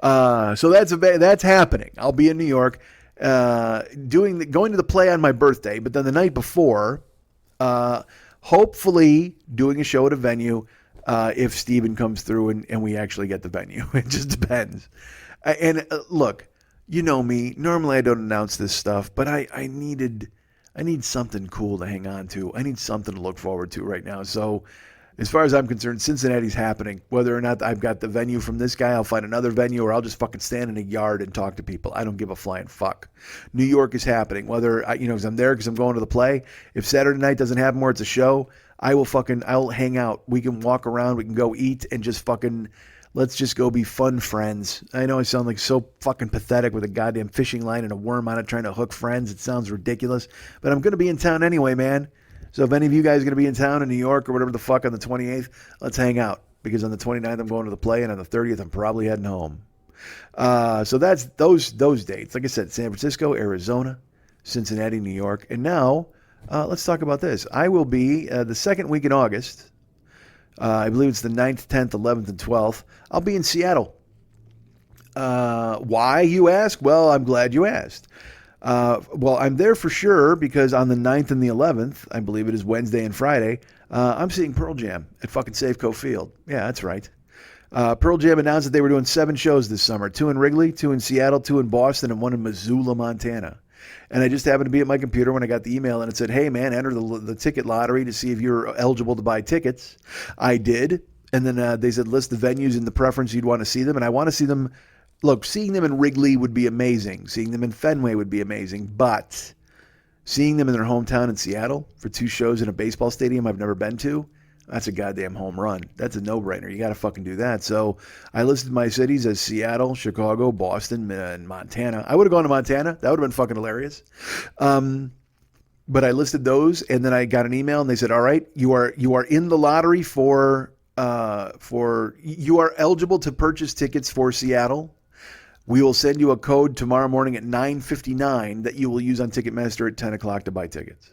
Speaker 2: So that's happening. I'll be in New York, going to the play on my birthday, but then the night before, hopefully doing a show at a venue. If Steven comes through and we actually get the venue. It just depends. And look, you know me. Normally I don't announce this stuff, but I need something cool to hang on to. I need something to look forward to right now. So as far as I'm concerned, Cincinnati's happening. Whether or not I've got the venue from this guy, I'll find another venue, or I'll just fucking stand in a yard and talk to people. I don't give a flying fuck. New York is happening. Whether, because I'm there because I'm going to the play. If Saturday night doesn't happen where it's a show, I'll hang out. We can walk around. We can go eat and just fucking, let's just go be fun friends. I know I sound like so fucking pathetic with a goddamn fishing line and a worm on it trying to hook friends. It sounds ridiculous, but I'm going to be in town anyway, man. So if any of you guys are going to be in town in New York or whatever the fuck on the 28th, let's hang out, because on the 29th I'm going to the play, and on the 30th I'm probably heading home. So that's those dates. Like I said, San Francisco, Arizona, Cincinnati, New York, and now let's talk about this. I will be the second week in August. I believe it's the 9th, 10th, 11th, and 12th. I'll be in Seattle. Why, you ask? Well, I'm glad you asked. Well, I'm there for sure because on the 9th and the 11th, I believe it is Wednesday and Friday, I'm seeing Pearl Jam at fucking Safeco Field. Yeah, that's right. Pearl Jam announced that they were doing 7 shows this summer, 2 in Wrigley, 2 in Seattle, 2 in Boston, and 1 in Missoula, Montana. And I just happened to be at my computer when I got the email, and it said, hey, man, enter the ticket lottery to see if you're eligible to buy tickets. I did. And then they said, list the venues in the preference you'd want to see them. And I want to see them. Look, seeing them in Wrigley would be amazing. Seeing them in Fenway would be amazing. But seeing them in their hometown in Seattle for 2 shows in a baseball stadium I've never been to, that's a goddamn home run. That's a no-brainer. You got to fucking do that. So I listed my cities as Seattle, Chicago, Boston, and Montana. I would have gone to Montana. That would have been fucking hilarious. But I listed those, and then I got an email, and they said, all right, you are in the lottery for you are eligible to purchase tickets for Seattle. We will send you a code tomorrow morning at 9:59 that you will use on Ticketmaster at 10 o'clock to buy tickets.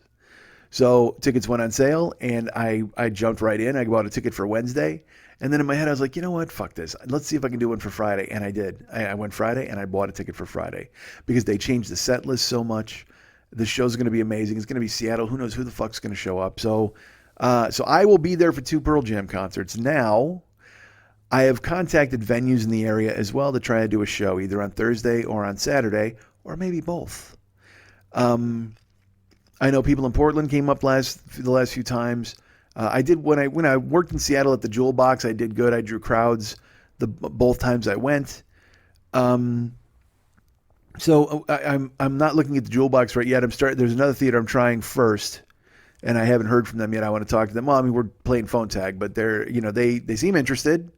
Speaker 2: So tickets went on sale, and I jumped right in. I bought a ticket for Wednesday. And then in my head, I was like, you know what? Fuck this. Let's see if I can do one for Friday. And I did. I went Friday, and I bought a ticket for Friday because they changed the set list so much. The show's going to be amazing. It's going to be Seattle. Who knows who the fuck's going to show up? So I will be there for 2 Pearl Jam concerts. Now, I have contacted venues in the area as well to try to do a show either on Thursday or on Saturday, or maybe both. I know people in Portland came up the last few times. I did when I worked in Seattle at the Jewel Box. I did good. I drew crowds both times I went. So I'm not looking at the Jewel Box right yet. There's another theater I'm trying first, and I haven't heard from them yet. I want to talk to them. Well, I mean, we're playing phone tag, but they seem interested.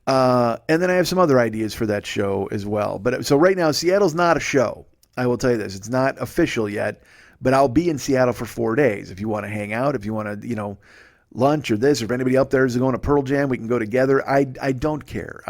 Speaker 2: And then I have some other ideas for that show as well. But so right now, Seattle's not a show. I will tell you this. It's not official yet, but I'll be in Seattle for 4 days. If you want to hang out, if you want to, lunch or this, or if anybody up there is going to Pearl Jam, we can go together. I don't care.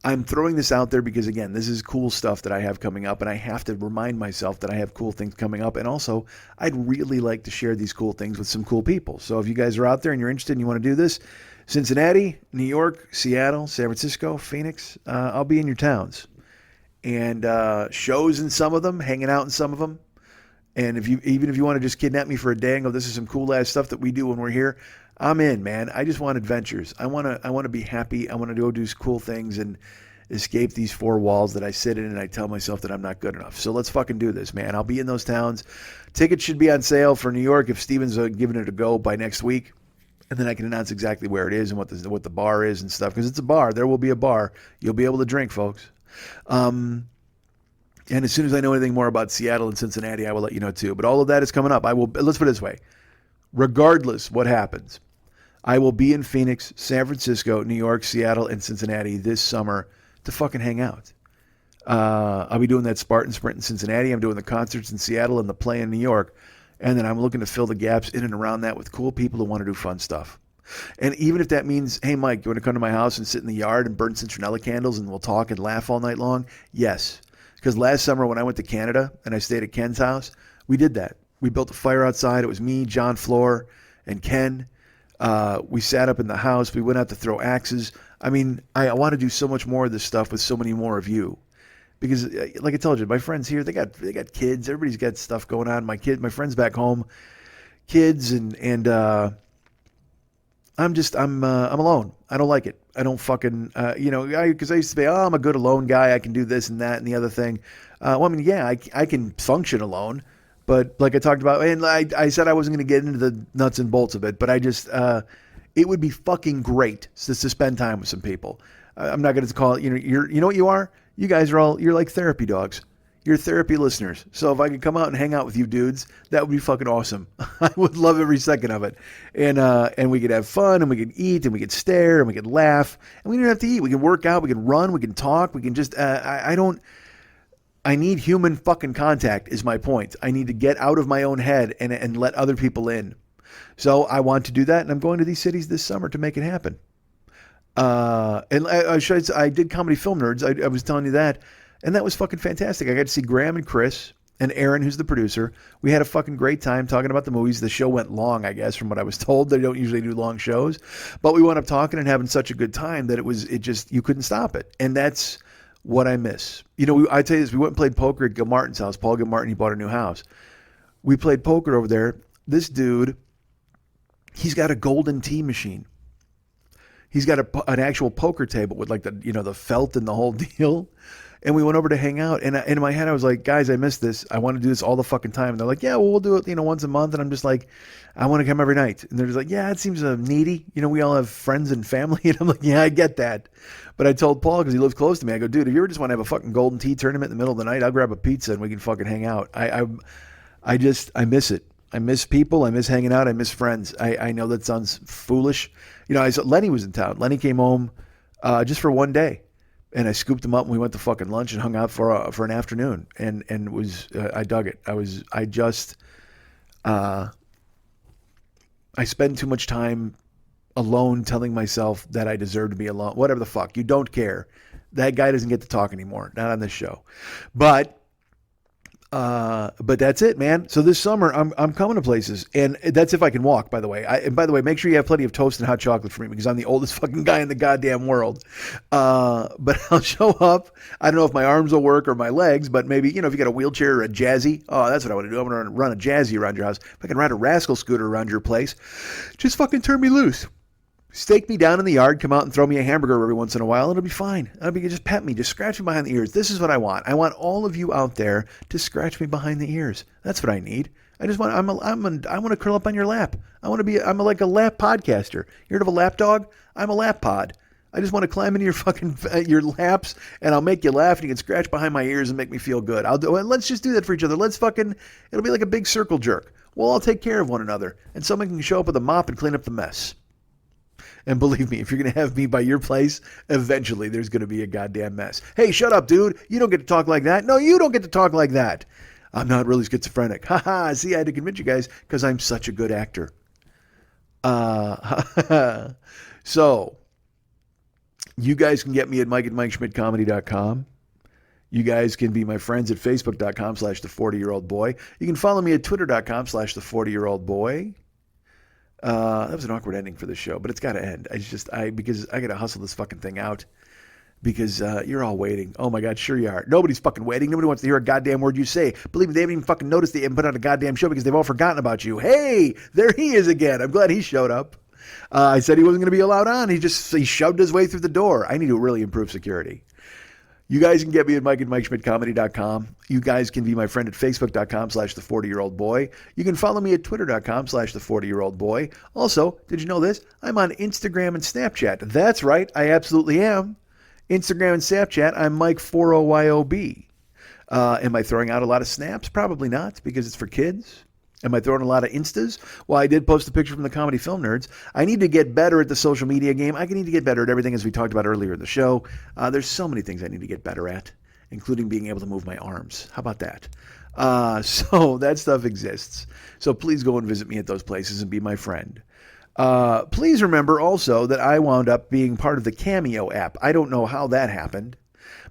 Speaker 2: I'm throwing this out there because, again, this is cool stuff that I have coming up, and I have to remind myself that I have cool things coming up. And also, I'd really like to share these cool things with some cool people. So if you guys are out there and you're interested and you want to do this, Cincinnati, New York, Seattle, San Francisco, Phoenix, I'll be in your towns. And shows in some of them, hanging out in some of them. And even if you want to just kidnap me for a day and go, this is some cool ass stuff that we do when we're here, I'm in, man. I just want adventures. I want to be happy. I want to go do cool things and escape these 4 walls that I sit in, and I tell myself that I'm not good enough. So let's fucking do this, man. I'll be in those towns. Tickets should be on sale for New York if Steven's giving it a go by next week. And then I can announce exactly where it is and what the bar is and stuff, because it's a bar. There will be a bar. You'll be able to drink, folks. And as soon as I know anything more about Seattle and Cincinnati, I will let you know too. But all of that is coming up. Let's put it this way. Regardless what happens, I will be in Phoenix, San Francisco, New York, Seattle, and Cincinnati this summer to fucking hang out. I'll be doing that Spartan Sprint in Cincinnati. I'm doing the concerts in Seattle and the play in New York. And then I'm looking to fill the gaps in and around that with cool people who want to do fun stuff. And even if that means, hey, Mike, you want to come to my house and sit in the yard and burn citronella candles and we'll talk and laugh all night long? Yes. Because last summer when I went to Canada and I stayed at Ken's house, we did that. We built a fire outside. It was me, John Floor, and Ken. We sat up in the house. We went out to throw axes. I mean, I want to do so much more of this stuff with so many more of you. Because, like I told you, my friends here, they got kids. Everybody's got stuff going on. My friends back home, kids, and I'm alone. I don't like it. I don't fucking, because I used to say, I'm a good alone guy. I can do this and that and the other thing. I can function alone. But like I talked about, and I said I wasn't going to get into the nuts and bolts of it, but I just, it would be fucking great to spend time with some people. I'm not going to call it, you know what you are? You guys are you're like therapy dogs. You're therapy listeners. So if I could come out and hang out with you dudes, that would be fucking awesome. I would love every second of it. And we could have fun and we could eat and we could stare and we could laugh and we don't have to eat. We can work out, we can run, we can talk, we can just, I need human fucking contact is my point. I need to get out of my own head and let other people in. So I want to do that. And I'm going to these cities this summer to make it happen. And I did Comedy Film Nerds. I was telling you that. And that was fucking fantastic. I got to see Graham and Chris and Aaron, who's the producer. We had a fucking great time talking about the movies. The show went long, I guess, from what I was told. They don't usually do long shows. But we wound up talking and having such a good time that you couldn't stop it. And that's what I miss. I tell you this, we went and played poker at Gilmartin's house. Paul Gilmartin, he bought a new house. We played poker over there. This dude, he's got a golden tea machine. He's got an actual poker table with like the felt and the whole deal. And we went over to hang out. And in my head, I was like, guys, I miss this. I want to do this all the fucking time. And they're like, yeah, well, we'll do it, once a month. And I'm just like, I want to come every night. And they're just like, yeah, it seems needy. We all have friends and family. And I'm like, yeah, I get that. But I told Paul, because he lives close to me, I go, dude, if you ever just want to have a fucking golden tea tournament in the middle of the night, I'll grab a pizza and we can fucking hang out. I miss it. I miss people. I miss hanging out. I miss friends. I know that sounds foolish. I saw Lenny was in town. Lenny came home just for one day, and I scooped him up and we went to fucking lunch and hung out for an afternoon. And it was I dug it. I spend too much time alone telling myself that I deserve to be alone. Whatever the fuck. You don't care. That guy doesn't get to talk anymore. Not on this show. But that's it, man. So this summer I'm coming to places, and that's if I can walk, by the way. And by the way, make sure you have plenty of toast and hot chocolate for me because I'm the oldest fucking guy in the goddamn world. But I'll show up. I don't know if my arms will work or my legs, but maybe, if you got a wheelchair or a jazzy. Oh, that's what I want to do. I'm going to run a jazzy around your house. If I can ride a rascal scooter around your place, just fucking turn me loose. Stake me down in the yard, come out and throw me a hamburger every once in a while, and it'll be fine. Just pet me, just scratch me behind the ears. This is what I want. I want all of you out there to scratch me behind the ears. That's what I need. I want to curl up on your lap. I'm like a lap podcaster. You heard of a lap dog? I'm a lap pod. I just want to climb into your fucking your laps, and I'll make you laugh, and you can scratch behind my ears and make me feel good. Let's just do that for each other. It'll be like a big circle jerk. We'll all take care of one another, and someone can show up with a mop and clean up the mess. And believe me, if you're going to have me by your place, eventually there's going to be a goddamn mess. Hey, shut up, dude. You don't get to talk like that. No, you don't get to talk like that. I'm not really schizophrenic. Ha. See, I had to convince you guys because I'm such a good actor. So, you guys can get me at mike@MikeSchmidtComedy.com. You guys can be my friends at Facebook.com/the40-year-old-boy. You can follow me at Twitter.com/the40-year-old-boy. That was an awkward ending for the show, but it's got to end. Because I got to hustle this fucking thing out because you're all waiting. Oh my God, sure you are. Nobody's fucking waiting. Nobody wants to hear a goddamn word you say. Believe me, they haven't even fucking noticed they haven't put on a goddamn show because they've all forgotten about you. Hey, there he is again. I'm glad he showed up. I said he wasn't going to be allowed on. He shoved his way through the door. I need to really improve security. You guys can get me at mike@MikeSchmidtComedy.com. You guys can be my friend at Facebook.com/the40-year-old-boy. You can follow me at Twitter.com/the40-year-old-boy. Also, did you know this? I'm on Instagram and Snapchat. That's right. I absolutely am. Instagram and Snapchat, I'm Mike40YOB. Am I throwing out a lot of snaps? Probably not, because it's for kids. Am I throwing a lot of Instas? Well, I did post a picture from the Comedy Film Nerds. I need to get better at the social media game. I need to get better at everything, as we talked about earlier in the show. There's so many things I need to get better at, including being able to move my arms. How about that? So that stuff exists. So please go and visit me at those places and be my friend. Please remember also that I wound up being part of the Cameo app. I don't know how that happened.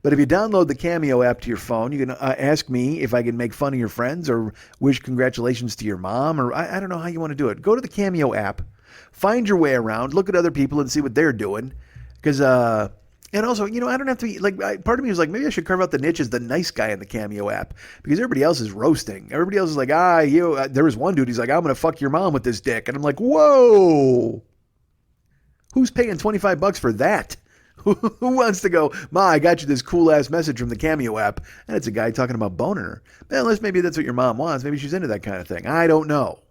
Speaker 2: But if you download the Cameo app to your phone, you can ask me if I can make fun of your friends or wish congratulations to your mom, or I don't know how you want to do it. Go to the Cameo app, find your way around, look at other people and see what they're doing. Because, and also, I don't have to be, part of me was like, maybe I should carve out the niche as the nice guy in the Cameo app. Because everybody else is roasting. Everybody else is like, there was one dude, he's like, I'm going to fuck your mom with this dick. And I'm like, whoa. Who's paying $25 for that? Who wants to go, Ma, I got you this cool-ass message from the Cameo app, and it's a guy talking about boning her. Unless maybe that's what your mom wants. Maybe she's into that kind of thing. I don't know.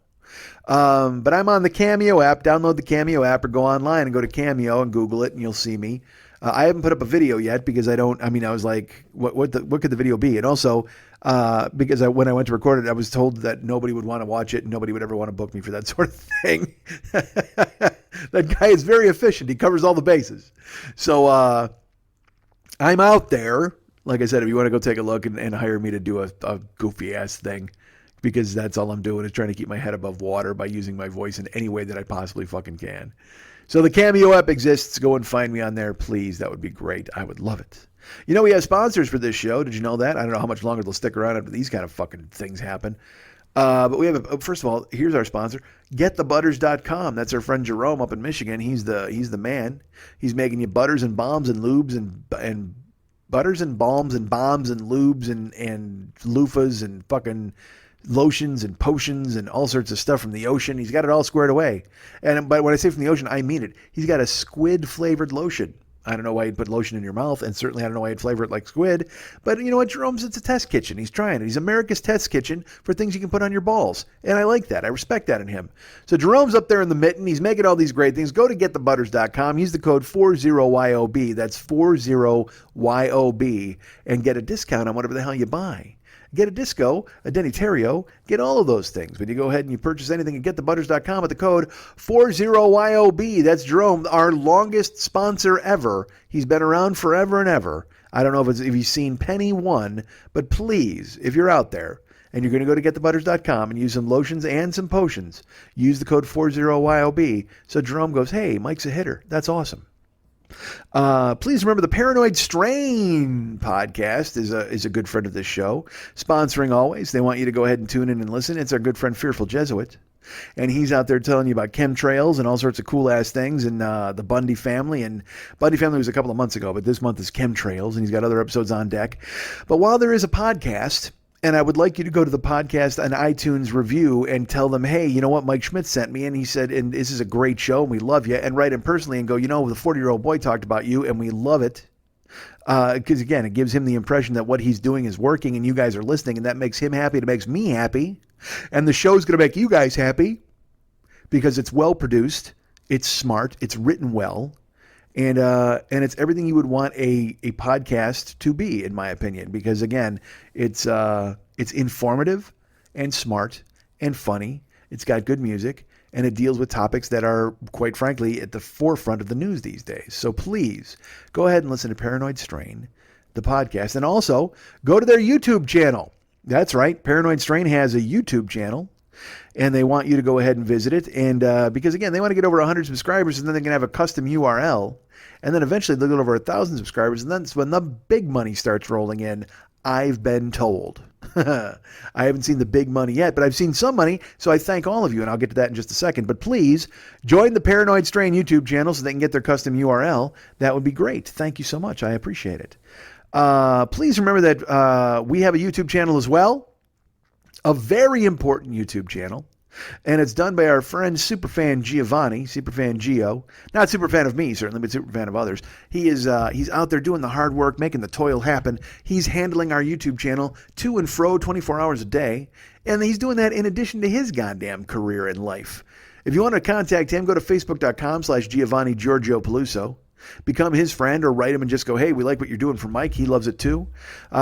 Speaker 2: But I'm on the Cameo app. Download the Cameo app or go online and go to Cameo and Google it, and you'll see me. I haven't put up a video yet because I was like, what could the video be? And also, because when I went to record it, I was told that nobody would want to watch it and nobody would ever want to book me for that sort of thing. That guy is very efficient. He covers all the bases. So I'm out there. Like I said, if you want to go take a look and hire me to do a goofy ass thing, because that's all I'm doing is trying to keep my head above water by using my voice in any way that I possibly fucking can. So the Cameo app exists. Go and find me on there, please. That would be great. I would love it. We have sponsors for this show. Did you know that? I don't know how much longer they'll stick around after these kind of fucking things happen. But we have, first of all, here's our sponsor, GetTheButters.com. That's our friend Jerome up in Michigan. He's the man. He's making you butters and bombs and lubes and butters and balms and bombs and lubes and loofahs and fucking lotions and potions and all sorts of stuff from the ocean. He's got it all squared away. But when I say from the ocean, I mean it. He's got a squid flavored lotion. I don't know why you'd put lotion in your mouth, and certainly I don't know why you'd flavor it like squid. But you know what, Jerome's, it's a test kitchen. He's trying it. He's America's test kitchen for things you can put on your balls. And I like that. I respect that in him. So Jerome's up there in the mitten. He's making all these great things. Go to getthebutters.com. Use the code 40YOB. That's 40YOB. And get a discount on whatever the hell you buy. Get a disco, a Denny Terrio, get all of those things. When you go ahead and you purchase anything at getthebutters.com with the code 40YOB. That's Jerome, our longest sponsor ever. He's been around forever and ever. I don't know if you've seen Penny One, but please, if you're out there and you're going to go to getthebutters.com and use some lotions and some potions, use the code 40YOB. So Jerome goes, hey, Mike's a hitter. That's awesome. Please remember the Paranoid Strain podcast is a good friend of this show, sponsoring always. They want you to go ahead and tune in and listen. It's our good friend Fearful Jesuit, and he's out there telling you about chemtrails and all sorts of cool ass things, and the Bundy family. And Bundy family was a couple of months ago, but this month is chemtrails, and he's got other episodes on deck. But while there is a podcast, and I would like you to go to the podcast on iTunes review and tell them, hey, you know what, Mike Schmidt sent me, and he said, and this is a great show, and we love you, and write him personally and go, the 40-year-old boy talked about you, and we love it. Because, again, it gives him the impression that what he's doing is working, and you guys are listening, and that makes him happy, it makes me happy, and the show's going to make you guys happy because it's well-produced, it's smart, it's written well, and it's everything you would want a podcast to be, in my opinion. Because again, it's informative and smart and funny. It's got good music, and it deals with topics that are, quite frankly, at the forefront of the news these days. So please go ahead and listen to Paranoid Strain, the podcast, and also go to their YouTube channel. That's right, Paranoid Strain has a YouTube channel. And they want you to go ahead and visit it. And because, again, they want to get over 100 subscribers, and then they can have a custom URL. And then eventually they'll get over 1,000 subscribers. And that's when the big money starts rolling in, I've been told. I haven't seen the big money yet, but I've seen some money. So I thank all of you, and I'll get to that in just a second. But please join the Paranoid Strain YouTube channel so they can get their custom URL. That would be great. Thank you so much. I appreciate it. Please remember that we have a YouTube channel as well. A very important YouTube channel, and it's done by our friend Superfan Giovanni, Superfan Gio. Not superfan of me, certainly, but superfan of others. He's out there doing the hard work, making the toil happen. He's handling our YouTube channel to and fro 24 hours a day, and he's doing that in addition to his goddamn career in life. If you want to contact him, go to facebook.com/Giovanni Giorgio Peluso. Become his friend or write him and just go, hey, we like what you're doing for Mike. He loves it too.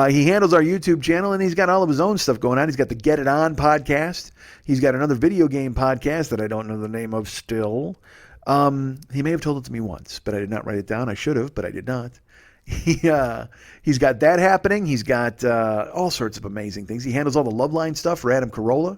Speaker 2: He handles our YouTube channel, and he's got all of his own stuff going on. He's got the Get It On podcast. He's got another video game podcast that I don't know the name of still. He may have told it to me once, but I did not write it down. I should have, but I did not. He's got that happening. He's got all sorts of amazing things. He handles all the Loveline stuff for Adam Carolla,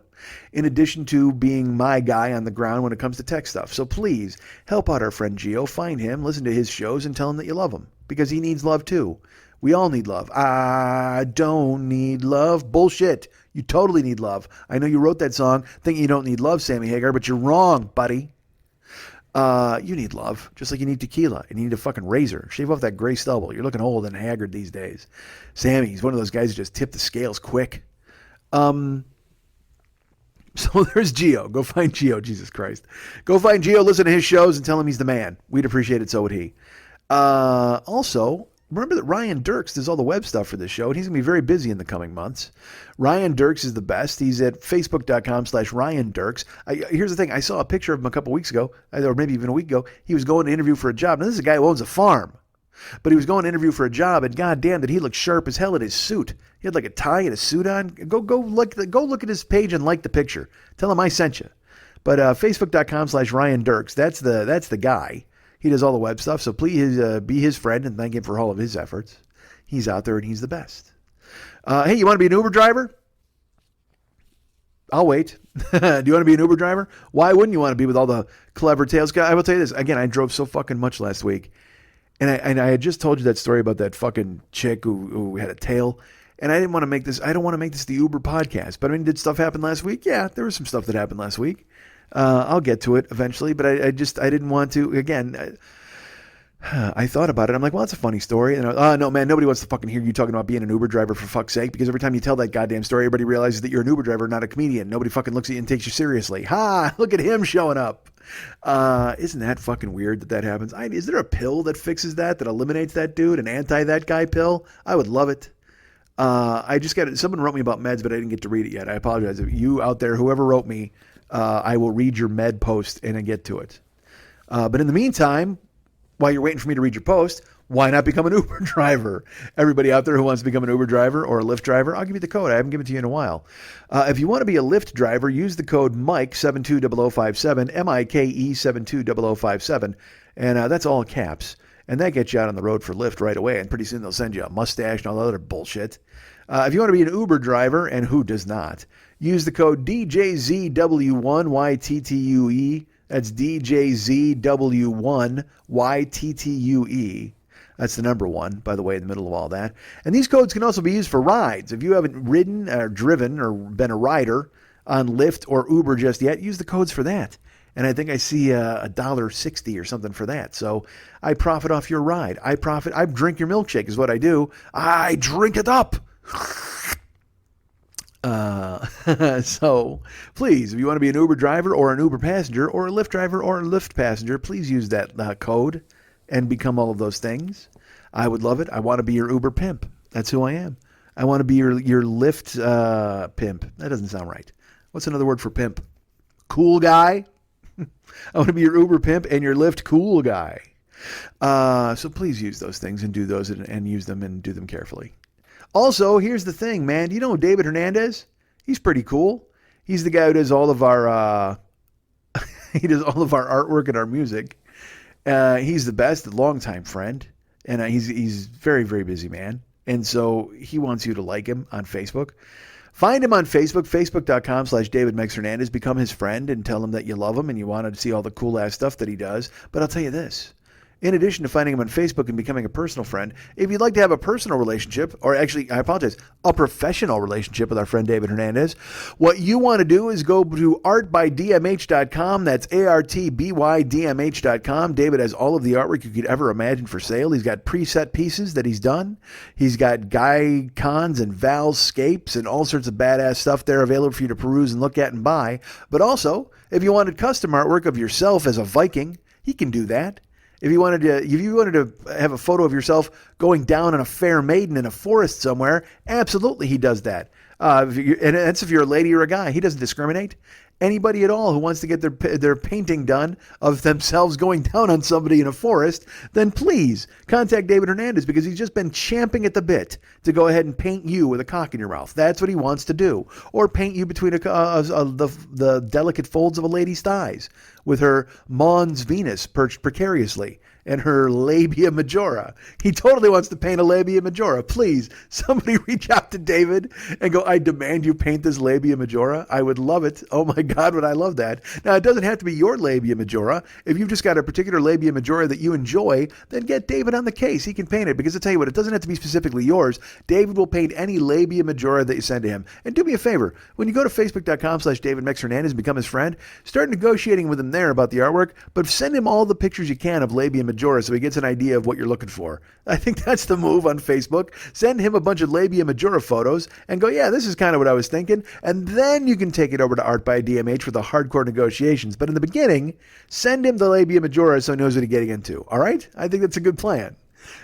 Speaker 2: in addition to being my guy on the ground when it comes to tech stuff. So please help out our friend Gio. Find him, listen to his shows, and tell him that you love him, because he needs love too. We all need love. I don't need love. Bullshit. You totally need love. I know you wrote that song thinking you don't need love, Sammy Hagar, but you're wrong, buddy. You need love, just like you need tequila, and you need a fucking razor. Shave off that gray stubble. You're looking old and haggard these days. Sammy, he's one of those guys who just tip the scales quick. So there's Gio. Go find Gio, Jesus Christ. Go find Gio, listen to his shows, and tell him he's the man. We'd appreciate it, so would he. Also, remember that Ryan Dirks does all the web stuff for this show, and he's going to be very busy in the coming months. Ryan Dirks is the best. He's at facebook.com/Ryan Dirks. Here's the thing. I saw a picture of him a couple weeks ago, or maybe even a week ago. He was going to interview for a job. Now, this is a guy who owns a farm, but he was going to interview for a job, and goddamn, did he look sharp as hell in his suit. He had like a tie and a suit on. Go look at his page and like the picture. Tell him I sent you. But facebook.com/Ryan Dirks. That's the guy. He does all the web stuff, so please be his friend and thank him for all of his efforts. He's out there and he's the best. Hey, you want to be an Uber driver? I'll wait. Do you want to be an Uber driver? Why wouldn't you want to be with all the clever tales? I will tell you this. Again, I drove so fucking much last week. And I had just told you that story about that fucking chick who had a tail. And I don't want to make this the Uber podcast. But I mean, did stuff happen last week? Yeah, there was some stuff that happened last week. I'll get to it eventually, but I didn't want to. Again, I thought about it. I'm like, well, that's a funny story. And no, man, nobody wants to fucking hear you talking about being an Uber driver, for fuck's sake, because every time you tell that goddamn story, everybody realizes that you're an Uber driver, not a comedian. Nobody fucking looks at you and takes you seriously. Ha! Look at him showing up. Isn't that fucking weird that happens? Is there a pill that fixes that eliminates that dude, an anti-that guy pill? I would love it. I just got it. Someone wrote me about meds, but I didn't get to read it yet. I apologize. If you out there, whoever wrote me, I will read your med post and I get to it. But in the meantime, while you're waiting for me to read your post, why not become an Uber driver? Everybody out there who wants to become an Uber driver or a Lyft driver, I'll give you the code. I haven't given it to you in a while. If you want to be a Lyft driver, use the code MIKE720057, MIKE 720057, and that's all caps. And that gets you out on the road for Lyft right away, and pretty soon they'll send you a mustache and all that other bullshit. If you want to be an Uber driver, and who does not, use the code DJZW1YTTUE. That's DJZW1YTTUE. That's the number 1, by the way, in the middle of all that. And these codes can also be used for rides. If you haven't ridden or driven or been a rider on Lyft or Uber just yet, use the codes for that. And I think I see $1.60 or something for that. So I profit off your ride. I drink your milkshake is what I do. I drink it up. So please, if you want to be an Uber driver or an Uber passenger or a Lyft driver or a Lyft passenger, please use that code and become all of those things. I would love it. I want to be your Uber pimp. That's who I am. I want to be your Lyft pimp. That doesn't sound right. What's another word for pimp? Cool guy? I want to be your Uber pimp and your Lyft cool guy. So please use those things and do those and use them and do them carefully. Also, here's the thing, man. Do you know David Hernandez? He's pretty cool. He's the guy who does all of our artwork and our music. He's the best, the longtime friend, and he's very, very busy man. And so he wants you to like him on Facebook. Find him on Facebook, facebook.com/David Mex Hernandez. Become his friend and tell him that you love him and you want to see all the cool ass stuff that he does. But I'll tell you this. In addition to finding him on Facebook and becoming a personal friend, if you'd like to have a personal relationship, or actually, I apologize, a professional relationship with our friend David Hernandez, what you want to do is go to artbydmh.com. That's ARTBYDMH.com. David has all of the artwork you could ever imagine for sale. He's got preset pieces that he's done. He's got Guy Cons and Valscapes and all sorts of badass stuff there available for you to peruse and look at and buy. But also, if you wanted custom artwork of yourself as a Viking, he can do that. If you wanted to have a photo of yourself going down on a fair maiden in a forest somewhere, absolutely he does that. And that's if you're a lady or a guy. He doesn't discriminate. Anybody at all who wants to get their painting done of themselves going down on somebody in a forest, then please contact David Hernandez, because he's just been champing at the bit to go ahead and paint you with a cock in your mouth. That's what he wants to do. Or paint you between the delicate folds of a lady's thighs with her Mons Venus perched precariously and her labia majora. He totally wants to paint a labia majora. Please, somebody reach out to David and go, I demand you paint this labia majora. I would love it. Oh my God, would I love that. Now, it doesn't have to be your labia majora. If you've just got a particular labia majora that you enjoy, then get David on the case. He can paint it, because I'll tell you what, it doesn't have to be specifically yours. David will paint any labia majora that you send to him. And do me a favor, when you go to facebook.com/DavidMexHernandez and become his friend, start negotiating with him there about the artwork, but send him all the pictures you can of labia majora so he gets an idea of what you're looking for. I think that's the move on Facebook. Send him a bunch of labia majora photos and go, yeah, this is kind of what I was thinking. And then you can take it over to Art by DMH for the hardcore negotiations. But in the beginning, send him the labia majora so he knows what he's getting into. All right? I think that's a good plan.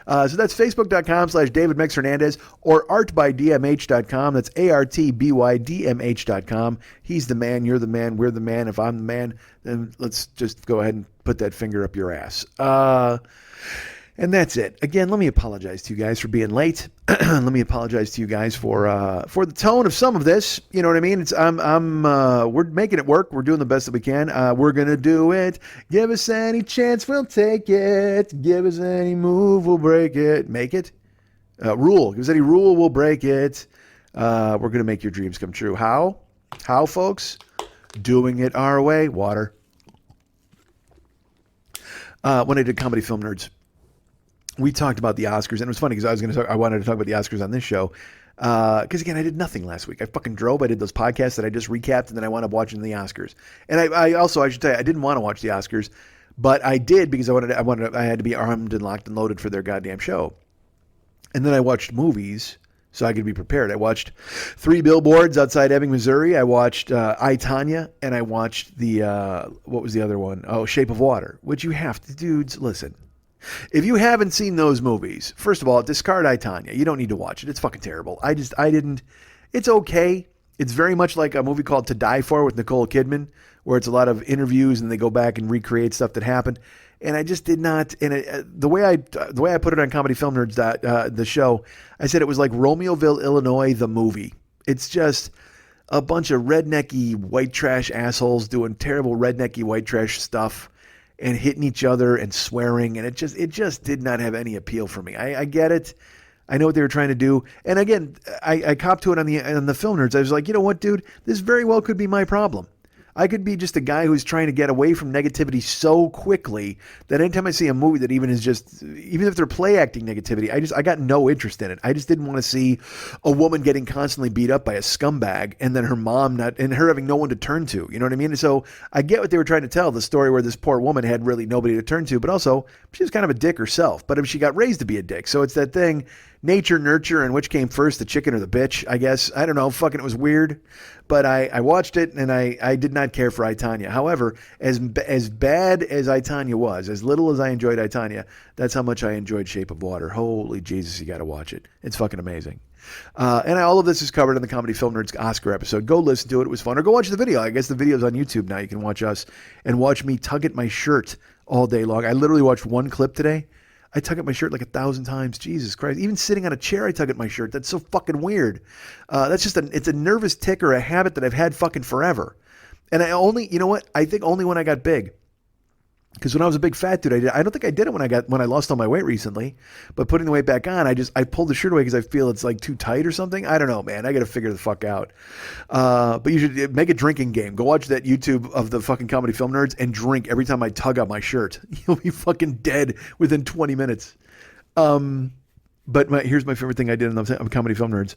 Speaker 2: So that's facebook.com/DavidMexHernandez or artbydmh.com. That's artbydmh.com. He's the man, you're the man, we're the man. If I'm the man, then let's just go ahead and put that finger up your ass. And that's it. Again, let me apologize to you guys for being late. Let me apologize to you guys for the tone of some of this. You know what I mean? It's we're making it work. We're doing the best that we can. We're gonna do it. Give us any chance, we'll take it. Give us any move, we'll break it. Make it. Rule. Give us any rule, we'll break it. We're gonna make your dreams come true. How? How, folks? Doing it our way. Water. When I did Comedy Film Nerds, we talked about the Oscars, and it was funny because I wanted to talk about the Oscars on this show. Because again, I did nothing last week. I fucking drove. I did those podcasts that I just recapped, and then I wound up watching the Oscars. And I should tell you, I didn't want to watch the Oscars, but I did because I had to be armed and locked and loaded for their goddamn show. And then I watched movies so I could be prepared. I watched 3 Billboards Outside Ebbing, Missouri. I watched I, Tonya, and I watched what was the other one? Oh, Shape of Water, which you have to, dudes, listen. If you haven't seen those movies, first of all, discard I, Tonya. You don't need to watch it. It's fucking terrible. I didn't. It's okay. It's very much like a movie called To Die For with Nicole Kidman, where it's a lot of interviews and they go back and recreate stuff that happened. And I just did not. And the way I put it on Comedy Film Nerds, the show, I said it was like Romeoville, Illinois, the movie. It's just a bunch of rednecky white trash assholes doing terrible rednecky white trash stuff and hitting each other and swearing, and it just did not have any appeal for me. I get it. I know what they were trying to do. And again, I copped to it on the Film Nerds. I was like, you know what, dude? This very well could be my problem. I could be just a guy who's trying to get away from negativity so quickly that anytime I see a movie that even if they're play acting negativity, I got no interest in it. I just didn't want to see a woman getting constantly beat up by a scumbag and then her mom and her having no one to turn to. You know what I mean? So I get what they were trying to tell, the story where this poor woman had really nobody to turn to, but also she was kind of a dick herself, but she got raised to be a dick. So it's that thing, nature, nurture, and which came first, the chicken or the bitch, I guess. I don't know. Fucking it was weird. But I watched it, and I did not care for I, Tonya. However, as bad as I, Tonya was, as little as I enjoyed I, Tonya, that's how much I enjoyed Shape of Water. Holy Jesus, you got to watch it. It's fucking amazing. And all of this is covered in the Comedy Film Nerds Oscar episode. Go listen to it. It was fun. Or go watch the video. I guess the video's on YouTube now. You can watch us and watch me tug at my shirt all day long. I literally watched one clip today. I tug at my shirt like 1,000 times. Jesus Christ. Even sitting on a chair, I tug at my shirt. That's so fucking weird. That's just it's a nervous tick or a habit that I've had fucking forever. And you know what? I think only when I got big. Because when I was a big fat dude, I don't think I did it when I lost all my weight recently. But putting the weight back on, I pulled the shirt away because I feel it's like too tight or something. I don't know, man. I got to figure the fuck out. But you should make a drinking game. Go watch that YouTube of the fucking Comedy Film Nerds and drink every time I tug on my shirt. You'll be fucking dead within 20 minutes. But here's my favorite thing I did in the Comedy Film Nerds.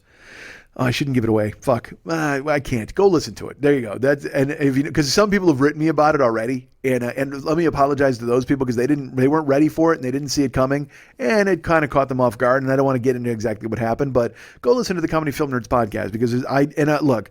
Speaker 2: Oh, I shouldn't give it away. Fuck. I can't. Go listen to it. There you go. Because some people have written me about it already, and let me apologize to those people because they weren't ready for it and they didn't see it coming, and it kind of caught them off guard. And I don't want to get into exactly what happened, but go listen to the Comedy Film Nerds podcast because look.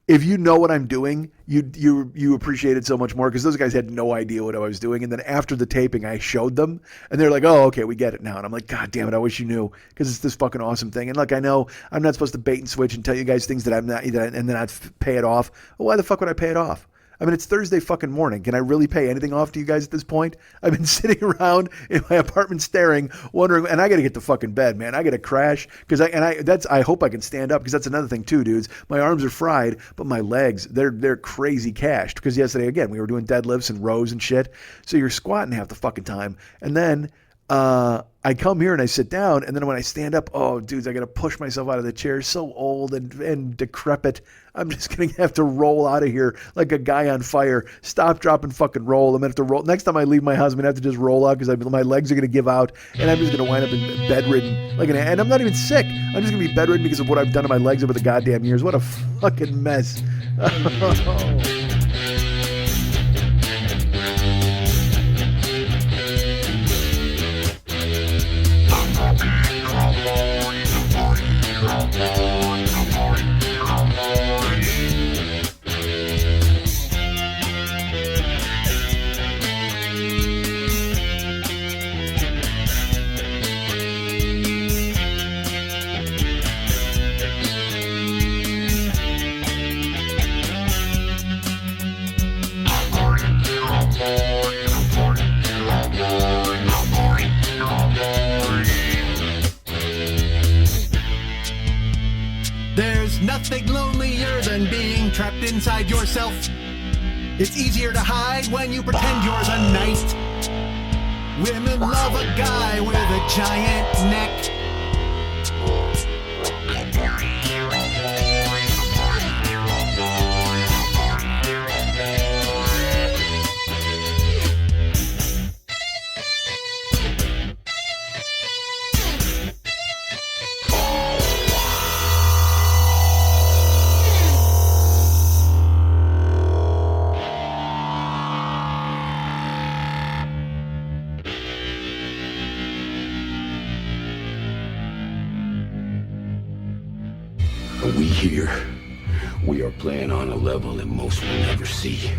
Speaker 2: If you know what I'm doing, you appreciate it so much more because those guys had no idea what I was doing. And then after the taping, I showed them and they're like, oh, okay, we get it now. And I'm like, God damn it, I wish you knew because it's this fucking awesome thing. And look, I know I'm not supposed to bait and switch and tell you guys things that I'm not, and then I'd pay it off. Well, why the fuck would I pay it off? I mean, it's Thursday fucking morning. Can I really pay anything off to you guys at this point? I've been sitting around in my apartment staring, wondering, and I got to get to fucking bed, man. I got to crash because I hope I can stand up because that's another thing too, dudes. My arms are fried, but my legs, they're crazy cashed because yesterday, again, we were doing deadlifts and rows and shit. So you're squatting half the fucking time. And then, I come here and I sit down, and then when I stand up, oh, dudes, I got to push myself out of the chair. So old and decrepit. I'm just going to have to roll out of here like a guy on fire. Stop, drop, and fucking roll. I'm going to have to roll. Next time I leave my house, I'm going to have to just roll out because my legs are going to give out, and I'm just going to wind up in bedridden. And I'm not even sick. I'm just going to be bedridden because of what I've done to my legs over the goddamn years. What a fucking mess.
Speaker 1: There's nothing lonelier than being trapped inside yourself. It's easier to hide when you pretend you're the knight. Women love a guy with a giant neck.
Speaker 3: We here, we are playing on a level that most will never see.